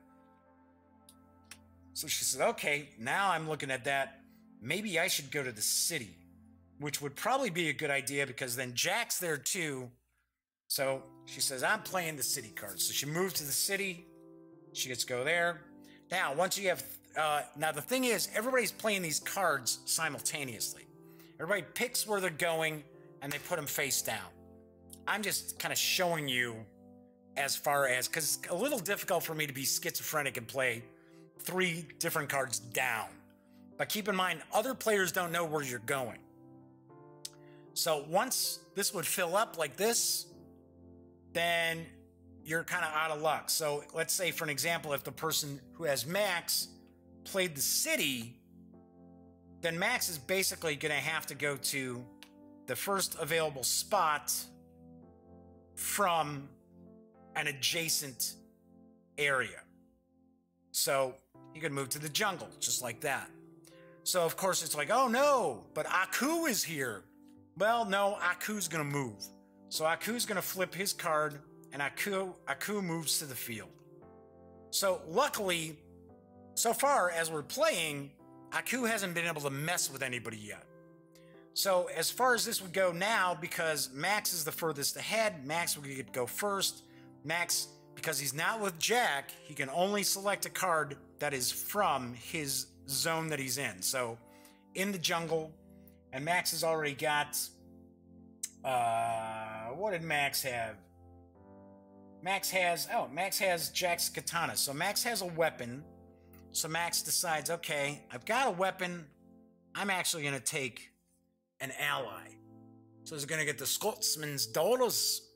So she said, okay, now I'm looking at that. Maybe I should go to the city, which would probably be a good idea because then Jack's there too. So she says, I'm playing the city card. So she moves to the city. She gets to go there. Now, once you have, now the thing is, everybody's playing these cards simultaneously. Everybody picks where they're going and they put them face down. I'm just kind of showing you as far as, because it's a little difficult for me to be schizophrenic and play 3 different cards down. But keep in mind, other players don't know where you're going. So once this would fill up like this, then you're kind of out of luck. So let's say, for an example, if the person who has Max played the city, then Max is basically going to have to go to the first available spot from an adjacent area. So you could move to the jungle, just like that. So, of course, it's like, oh, no, but Aku is here. Well, no, Aku's going to move. So Aku's going to flip his card, and Aku moves to the field. So luckily, so far as we're playing, Aku hasn't been able to mess with anybody yet. So as far as this would go now, because Max is the furthest ahead, Max will get to go first. Max, because he's not with Jack, he can only select a card that is from his zone that he's in. So in the jungle, and Max has already got, what did Max have? Max has Jack's katana. So Max has a weapon. So Max decides, okay, I've got a weapon. I'm actually going to take an ally. So he's going to get the Scotsman's daughters.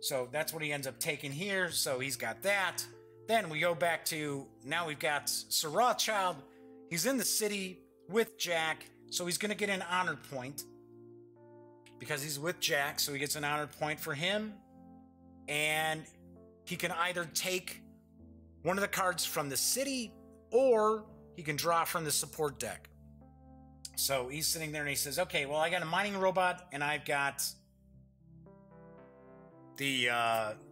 So that's what he ends up taking here. So he's got that. Then we go back to, now we've got Sir Rothschild. He's in the city with Jack. So he's going to get an honor point because he's with Jack. So he gets an honor point for him. And he can either take one of the cards from the city or he can draw from the support deck. So he's sitting there and he says, okay, well, I got a mining robot and I've got the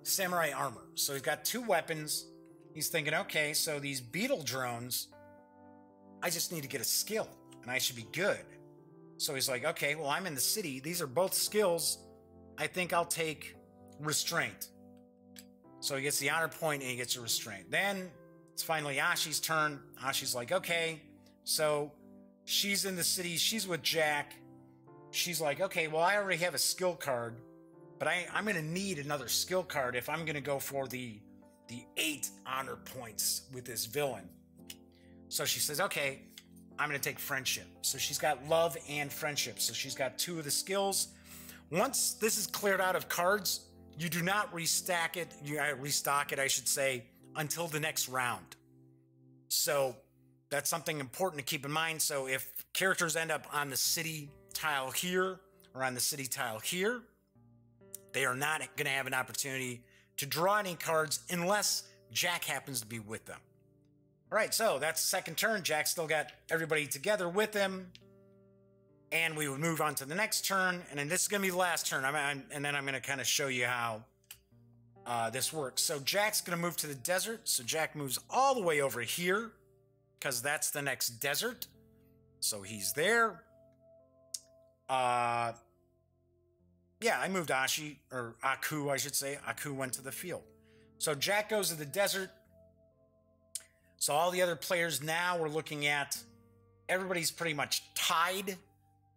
samurai armor. So he's got two weapons. He's thinking, okay, so these beetle drones, I just need to get a skill and I should be good. So he's like, okay, well, I'm in the city. These are both skills. I think I'll take restraint. So he gets the honor point and he gets a restraint. Then it's finally Ashi's turn. Ashi's like, okay, so she's in the city. She's with Jack. She's like, okay, well, I already have a skill card, but I'm going to need another skill card if I'm going to go for the 8 honor points with this villain. So she says, okay, I'm going to take friendship. So she's got love and friendship. So she's got 2 of the skills. Once this is cleared out of cards, you do not restock it, I should say, until the next round. So that's something important to keep in mind. So if characters end up on the city tile here or on the city tile here, they are not going to have an opportunity to draw any cards unless Jack happens to be with them. All right, so that's the second turn. Jack still got everybody together with him. And we would move on to the next turn. And then this is going to be the last turn. And then I'm going to kind of show you how this works. So Jack's going to move to the desert. So Jack moves all the way over here because that's the next desert. So he's there. Yeah, I moved Ashi, or Aku, I should say. Aku went to the field. So Jack goes to the desert. So all the other players now we're looking at, everybody's pretty much tied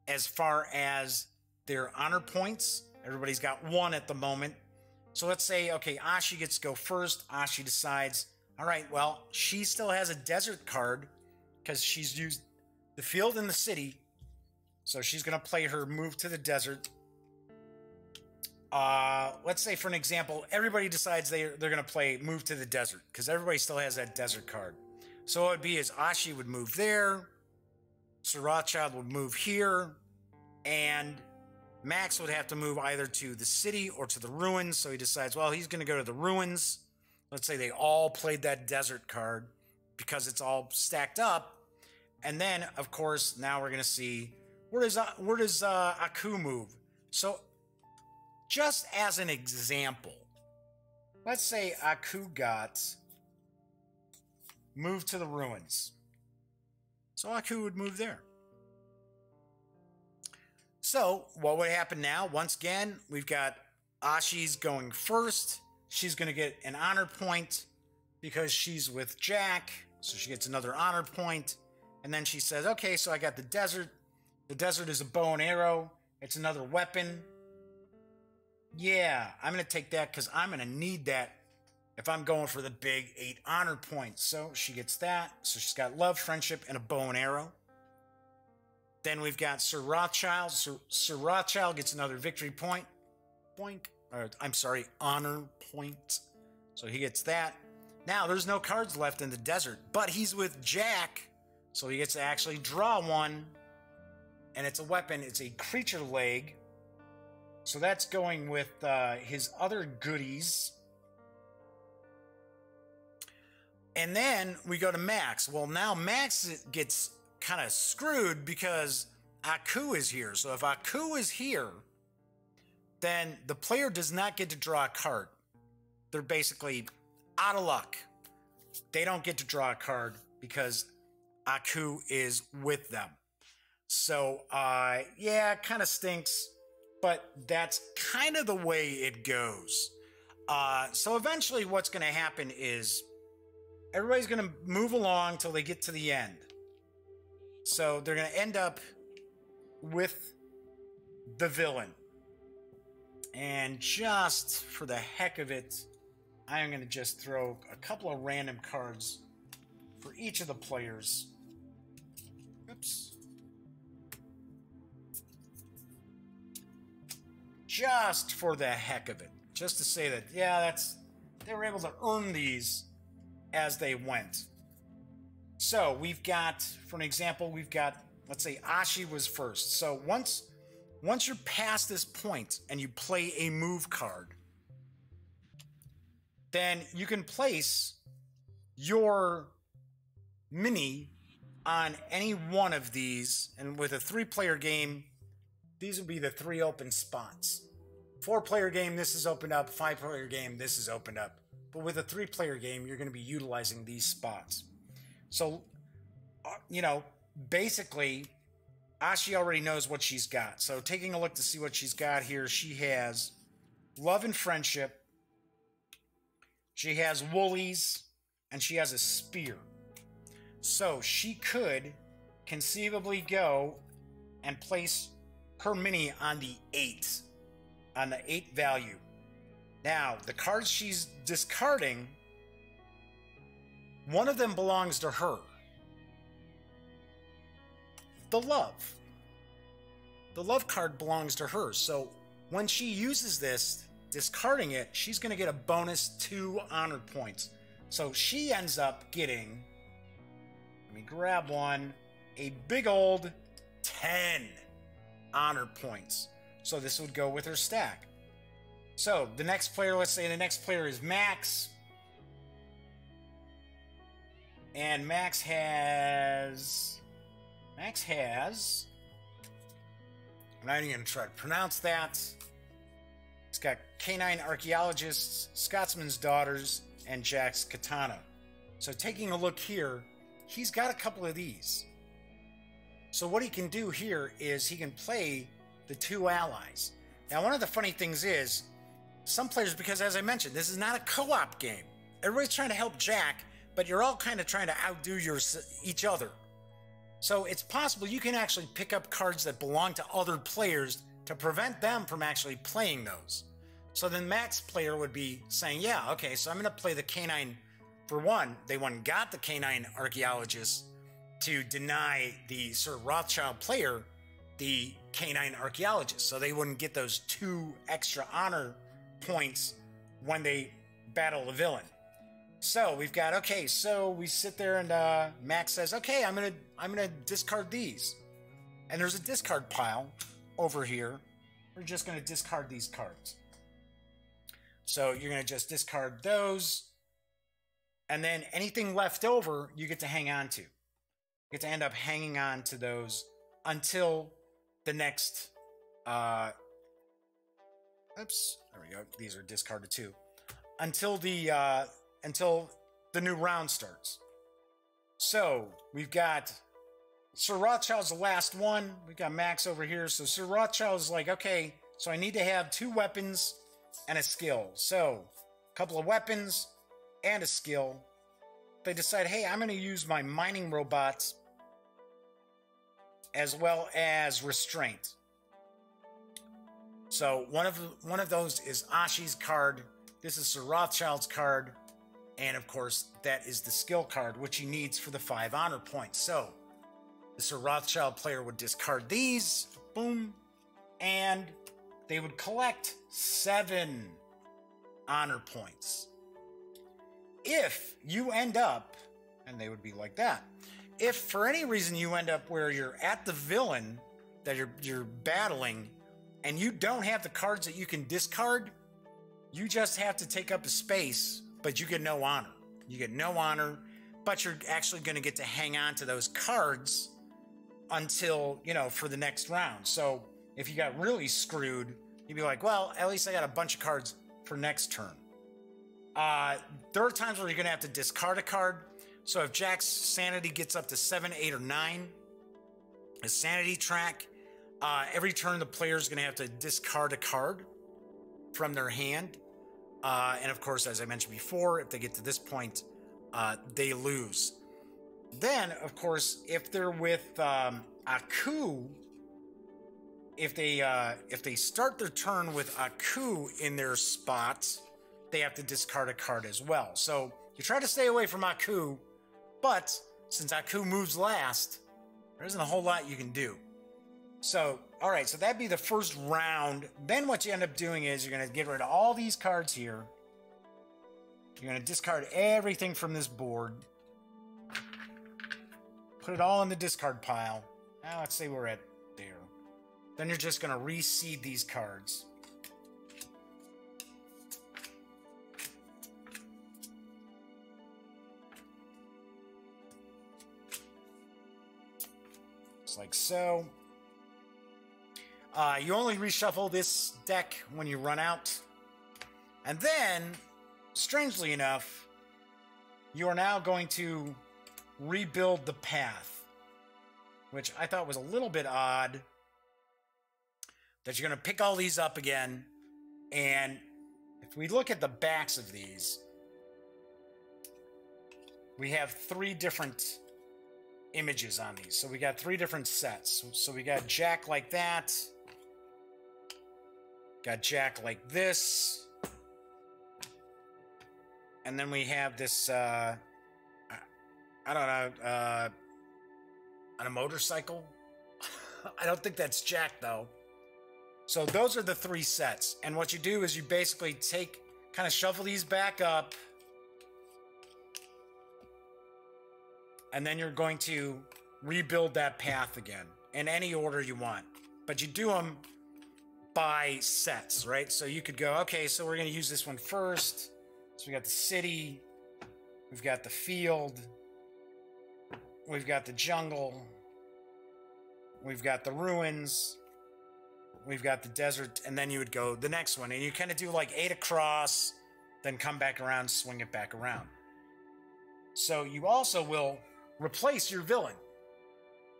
as far as their honor points. Everybody's got 1 at the moment. So let's say, okay, Ashi gets to go first. Ashi decides, all right, well, she still has a desert card because she's used the field and the city. So she's going to play her move to the desert. Let's say, for an example, everybody decides they're going to play move to the desert because everybody still has that desert card. So what it would be is Ashi would move there. Sir Rothschild would move here, and Max would have to move either to the city or to the ruins. So he decides, well, he's going to go to the ruins. Let's say they all played that desert card because it's all stacked up. And then, of course, now we're going to see where does Aku move. So just as an example, let's say Aku got moved to the ruins. So Aku would move there. So what would happen now? Once again, we've got Ashi's going first. She's going to get an honor point because she's with Jack. So she gets another honor point. And then she says, okay, so I got the desert. The desert is a bow and arrow. It's another weapon. Yeah, I'm going to take that because I'm going to need that if I'm going for the big 8 honor points. So she gets that. So she's got love, friendship, and a bow and arrow. Then we've got Sir Rothschild. Sir Rothschild gets another victory point. Honor point. So he gets that. Now, there's no cards left in the desert, but he's with Jack. So he gets to actually draw one. And it's a weapon. It's a creature leg. So that's going with his other goodies. And then we go to Max. Well, now Max gets kind of screwed because Aku is here. So if Aku is here, then the player does not get to draw a card. They're basically out of luck. They don't get to draw a card because Aku is with them. So, yeah, it kind of stinks, but that's kind of the way it goes. So eventually what's going to happen is everybody's going to move along till they get to the end. So they're going to end up with the villain. And just for the heck of it, I'm going to just throw a couple of random cards for each of the players. Oops. Just for the heck of it. Just to say that, yeah, they were able to earn these as they went. So we've got, for an example, we've got, let's say Ashi was first. So once you're past this point and you play a move card, then you can place your mini on any one of these. And with a 3-player game, these would be the 3 open spots. 4-player game, this is opened up. 5-player game, this is opened up. But with a 3-player game, you're going to be utilizing these spots. So, basically, Ashi already knows what she's got. So taking a look to see what she's got here, she has Love and Friendship. She has Woolies, and she has a Spear. So she could conceivably go and place her mini on the 8 value. Now, the cards she's discarding, one of them belongs to her. The Love. The Love card belongs to her. So when she uses this, discarding it, she's going to get a bonus 2 honor points. So she ends up getting, let me grab one, a big old 10 honor points. So this would go with her stack. So the next player, let's say the next player is Max. And Max has, I'm not even going to try to pronounce that. He's got Canine Archaeologists, Scotsman's Daughters, and Jack's Katana. So taking a look here, he's got a couple of these. So what he can do here is he can play the 2 allies. Now, one of the funny things is, some players, because as I mentioned, this is not a co-op game. Everybody's trying to help Jack, but you're all kind of trying to outdo each other. So it's possible you can actually pick up cards that belong to other players to prevent them from actually playing those. So then Max player would be saying, yeah, okay, so I'm going to play the Canine. For one, they got the Canine Archaeologist to deny the Sir Rothschild player the Canine Archaeologist. So they wouldn't get those 2 extra honor points when they battle the villain. So we've got, okay, so we sit there and Max says, okay, I'm gonna discard these. And there's a discard pile over here. We're just gonna discard these cards. So you're gonna just discard those, and then anything left over, you get to hang on to. You get to end up hanging on to those until the next, oops, there we go. These are discarded too. Until the new round starts. So we've got Sir Rothschild's the last one. We've got Max over here. So Sir Rothschild's like, okay, so I need to have 2 weapons and a skill. So a couple of weapons and a skill. They decide, hey, I'm going to use my mining robots as well as restraint. So one of those is Ashi's card. This is Sir Rothschild's card. And of course, that is the skill card, which he needs for the 5 honor points. So the Sir Rothschild player would discard these, boom, and they would collect 7 honor points. If you end up, and they would be like that, if for any reason you end up where you're at the villain that you're battling and you don't have the cards that you can discard, you just have to take up a space, but you get no honor. You get no honor, but you're actually going to get to hang on to those cards until, for the next round. So if you got really screwed, you'd be like, well, at least I got a bunch of cards for next turn. There are times where you're going to have to discard a card. So if Jack's sanity gets up to 7, 8, or 9, a sanity track. Every turn, the player is going to have to discard a card from their hand. And of course, as I mentioned before, if they get to this point, they lose. Then, of course, if they're with a coup, if they start their turn with a coup in their spot, they have to discard a card as well. So you try to stay away from Aku, but since Aku moves last, there isn't a whole lot you can do. So, all right, so that'd be the first round. Then what you end up doing is you're going to get rid of all these cards here. You're going to discard everything from this board. Put it all in the discard pile. Now let's say we're at there. Then you're just going to reseed these cards. Just like so. You only reshuffle this deck when you run out. And then, strangely enough, you are now going to rebuild the path, which I thought was a little bit odd, that you're going to pick all these up again. And if we look at the backs of these, we have 3 different images on these. So we got 3 different sets. So we got Jack like that. Got Jack like this. And then we have this, I don't know, on a motorcycle. I don't think that's Jack, though. So those are the 3 sets. And what you do is you basically kind of shuffle these back up. And then you're going to rebuild that path again in any order you want. But you do them by sets, right? So you could go, okay, so we're going to use this one first. So we got the city, we've got the field, we've got the jungle, we've got the ruins, we've got the desert, and then you would go the next one. And you kind of do like 8 across, then come back around, swing it back around. So you also will replace your villain.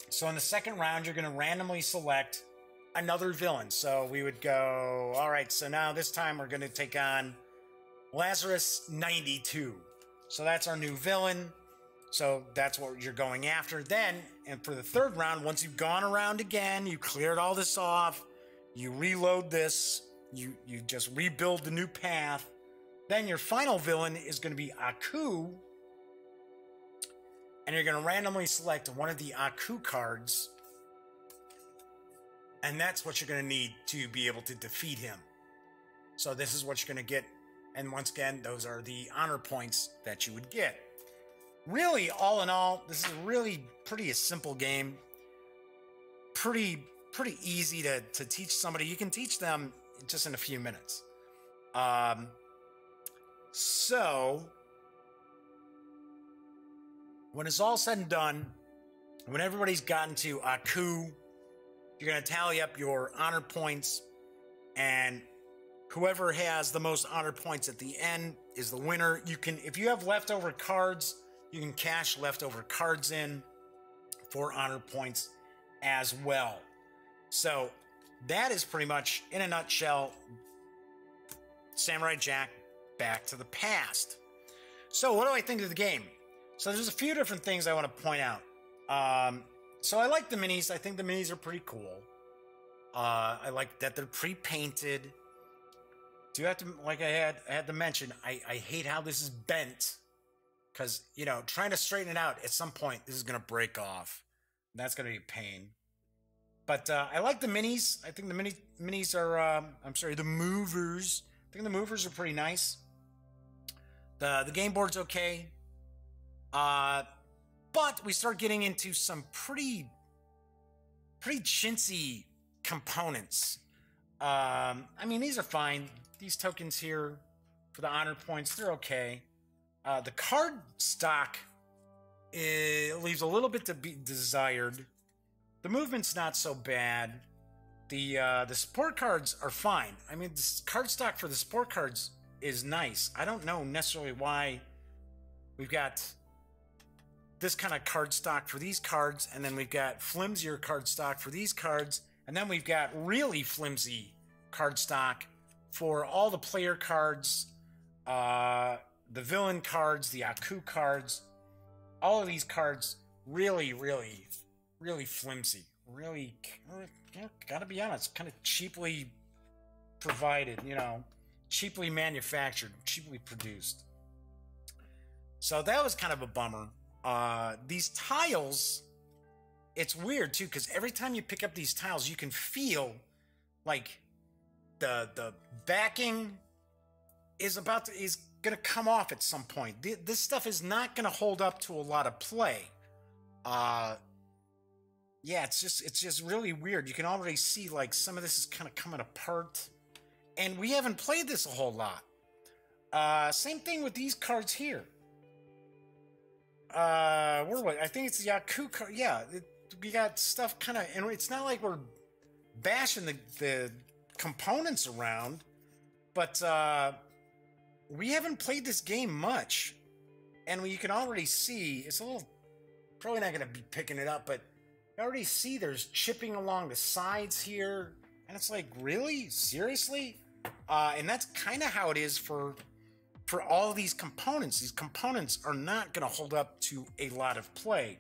So in the second round, you're going to randomly select another villain. So we would go, all right, so now this time we're going to take on Lazarus 92. So that's our new villain. So that's what you're going after. Then, and for the third round, once you've gone around again, you cleared all this off, you reload this, you just rebuild the new path. Then your final villain is going to be Aku. And you're going to randomly select one of the Aku cards. And that's what you're going to need to be able to defeat him. So this is what you're going to get. And once again, those are the honor points that you would get. Really, all in all, this is really pretty a simple game. Pretty easy to teach somebody. You can teach them just in a few minutes. So, when it's all said and done, when everybody's gotten to Aku, you're going to tally up your honor points, and whoever has the most honor points at the end is the winner. You can, if you have leftover cards, you can cash leftover cards in for honor points as well. So that is pretty much, in a nutshell, Samurai Jack Back to the Past. So what do I think of the game? So there's a few different things I want to point out. So I like the minis. I think the minis are pretty cool. I like that they're pre-painted. Do you have to, like I had to mention, I hate how this is bent. Because, you know, trying to straighten it out, at some point, this is going to break off. That's going to be a pain. But I like the minis. I think the minis are, the movers. I think the movers are pretty nice. The game board's okay. But we start getting into some pretty chintzy components. I mean, these are fine. These tokens here for the honor points, they're okay. The card stock leaves a little bit to be desired. The movement's not so bad. The support cards are fine. I mean, the card stock for the support cards is nice. I don't know necessarily why we've got this kind of card stock for these cards, and then we've got flimsier card stock for these cards, and then we've got really flimsy card stock for all the player cards, the villain cards, the Aku cards. All of these cards really, really, really flimsy. Really, gotta be honest, kind of cheaply provided, you know, cheaply manufactured, cheaply produced. So that was kind of a bummer. These tiles, it's weird too, because every time you pick up these tiles, you can feel like the backing is gonna come off at some point. This stuff is not gonna hold up to a lot of play. Yeah, it's just really weird. You can already see like some of this is kind of coming apart, and we haven't played this a whole lot. Same thing with these cards here. Where was I think it's the Yaku card. Yeah, we got stuff kind of, and it's not like we're bashing the components around, but we haven't played this game much, and you can already see it's a little. Probably not going to be picking it up, but you already see there's chipping along the sides here, and it's like, really? Seriously? And that's kind of how it is for all these components. These components are not going to hold up to a lot of play.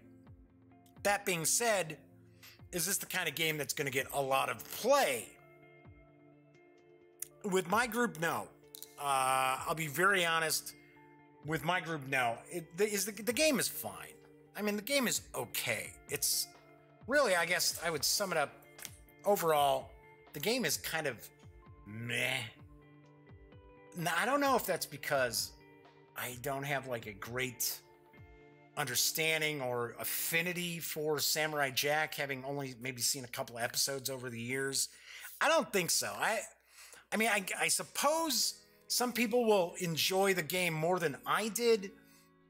That being said, is this the kind of game that's going to get a lot of play? With my group, no. I'll be very honest. With my group, no. The game is fine. I mean, the game is okay. It's really, I guess I would sum it up. Overall, the game is kind of meh. Now, I don't know if that's because I don't have like a great understanding or affinity for Samurai Jack, having only maybe seen a couple episodes over the years. I don't think so. I mean, I suppose some people will enjoy the game more than I did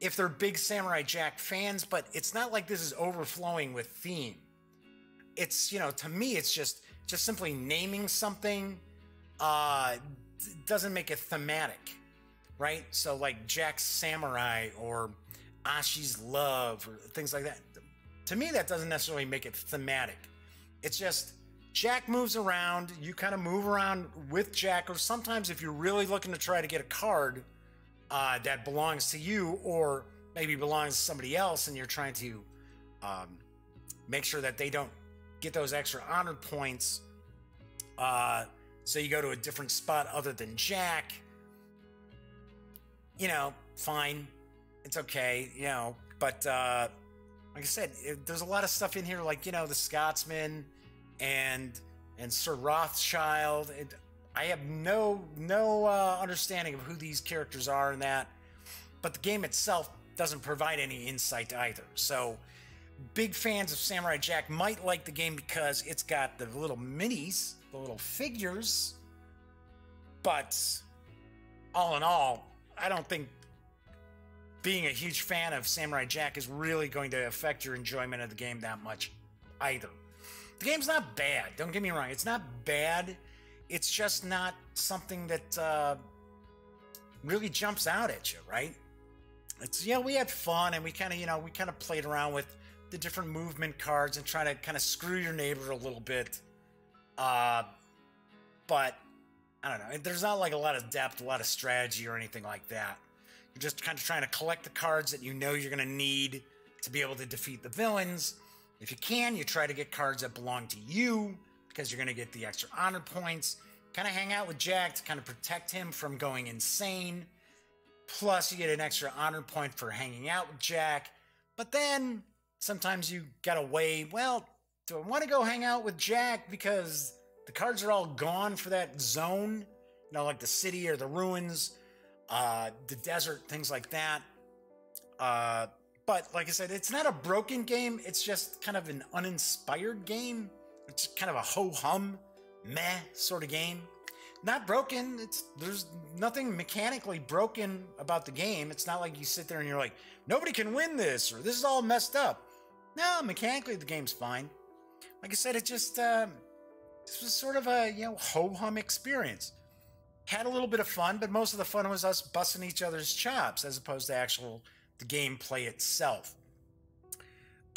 if they're big Samurai Jack fans, but it's not like this is overflowing with theme. It's, you know, to me, it's just simply naming something doesn't make it thematic, right? So like Jack's Samurai or Ashi's Love or things like that. To me, that doesn't necessarily make it thematic. It's just Jack moves around, you kind of move around with Jack, or sometimes if you're really looking to try to get a card that belongs to you or maybe belongs to somebody else, and you're trying to make sure that they don't get those extra honor points, so you go to a different spot other than Jack, you know, fine, it's okay, you know, but like I said, there's a lot of stuff in here, like, you know, the Scotsman and Sir Rothschild. I have no understanding of who these characters are in that, but the game itself doesn't provide any insight either. So big fans of Samurai Jack might like the game because it's got the little minis, the little figures, but all in all, I don't think being a huge fan of Samurai Jack is really going to affect your enjoyment of the game that much either. The game's not bad, don't get me wrong, it's not bad. It's just not something that really jumps out at you, right? It's, yeah, we had fun, and we kind of played around with the different movement cards and try to kind of screw your neighbor a little bit. But I don't know. There's not like a lot of depth, a lot of strategy or anything like that. You're just kind of trying to collect the cards that you know you're going to need to be able to defeat the villains. If you can, you try to get cards that belong to you, because you're going to get the extra honor points. Kind of hang out with Jack to kind of protect him from going insane. Plus, you get an extra honor point for hanging out with Jack. But then, sometimes you gotta weigh, well, do I want to go hang out with Jack because the cards are all gone for that zone? You know, like the city or the ruins, the desert, things like that. But, like I said, it's not a broken game. It's just kind of an uninspired game. It's kind of a ho-hum, meh sort of game. Not broken. There's nothing mechanically broken about the game. It's not like you sit there and you're like, nobody can win this, or this is all messed up. No, mechanically the game's fine. Like I said, it just this was sort of a, you know, ho-hum experience. Had a little bit of fun, but most of the fun was us busting each other's chops as opposed to the gameplay itself.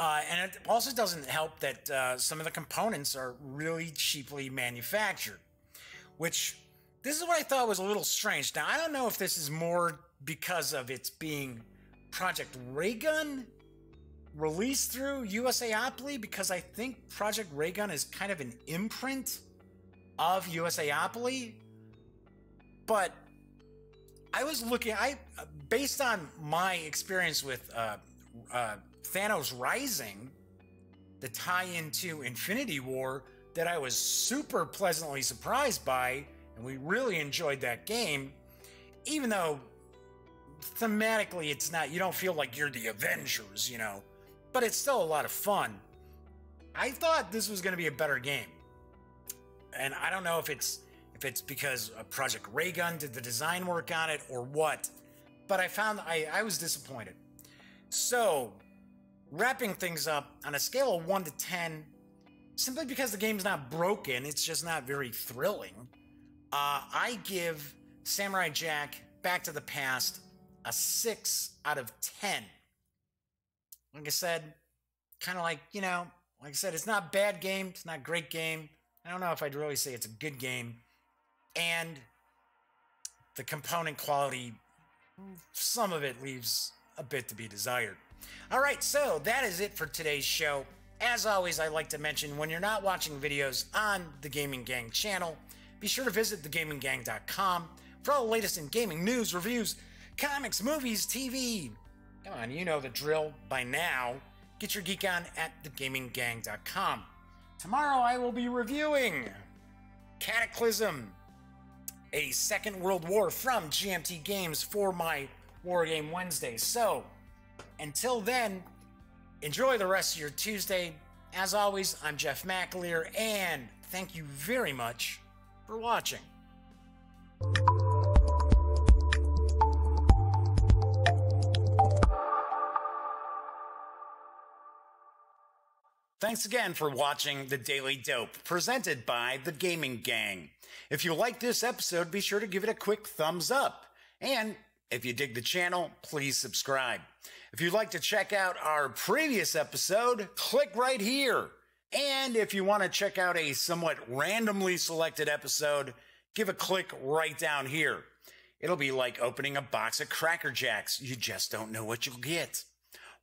And it also doesn't help that some of the components are really cheaply manufactured, which this is what I thought was a little strange. Now, I don't know if this is more because of its being Project Raygun released through USAopoly, because I think Project Raygun is kind of an imprint of USAopoly. But I was looking, based on my experience with Thanos Rising, the tie-in to Infinity War, that I was super pleasantly surprised by, and we really enjoyed that game, even though thematically it's not, you don't feel like you're the Avengers, you know, but it's still a lot of fun. I thought this was going to be a better game, and I don't know if it's because Project Raygun did the design work on it or what, but I found I was disappointed. So, wrapping things up on a scale of 1 to 10, simply because the game's not broken, it's just not very thrilling, I give Samurai Jack Back to the Past a 6 out of 10. Like I said, kind of like, you know, like I said, it's not a bad game, it's not a great game. I don't know if I'd really say it's a good game. And the component quality, some of it leaves a bit to be desired. All right, so that is it for today's show. As always, I like to mention, when you're not watching videos on the Gaming Gang channel, be sure to visit thegaminggang.com for all the latest in gaming news, reviews, comics, movies, TV. Come on, you know the drill by now. Get your geek on at thegaminggang.com. Tomorrow I will be reviewing Cataclysm, a Second World War from GMT Games for my War Game Wednesday. So, until then, enjoy the rest of your Tuesday. As always, I'm Jeff McAleer, and thank you very much for watching. Thanks again for watching The Daily Dope, presented by The Gaming Gang. If you like this episode, be sure to give it a quick thumbs up. And if you dig the channel, please subscribe. If you'd like to check out our previous episode, click right here. And if you want to check out a somewhat randomly selected episode, give a click right down here. It'll be like opening a box of Cracker Jacks. You just don't know what you'll get.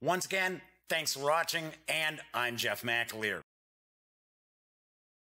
Once again, thanks for watching, and I'm Jeff McAleer.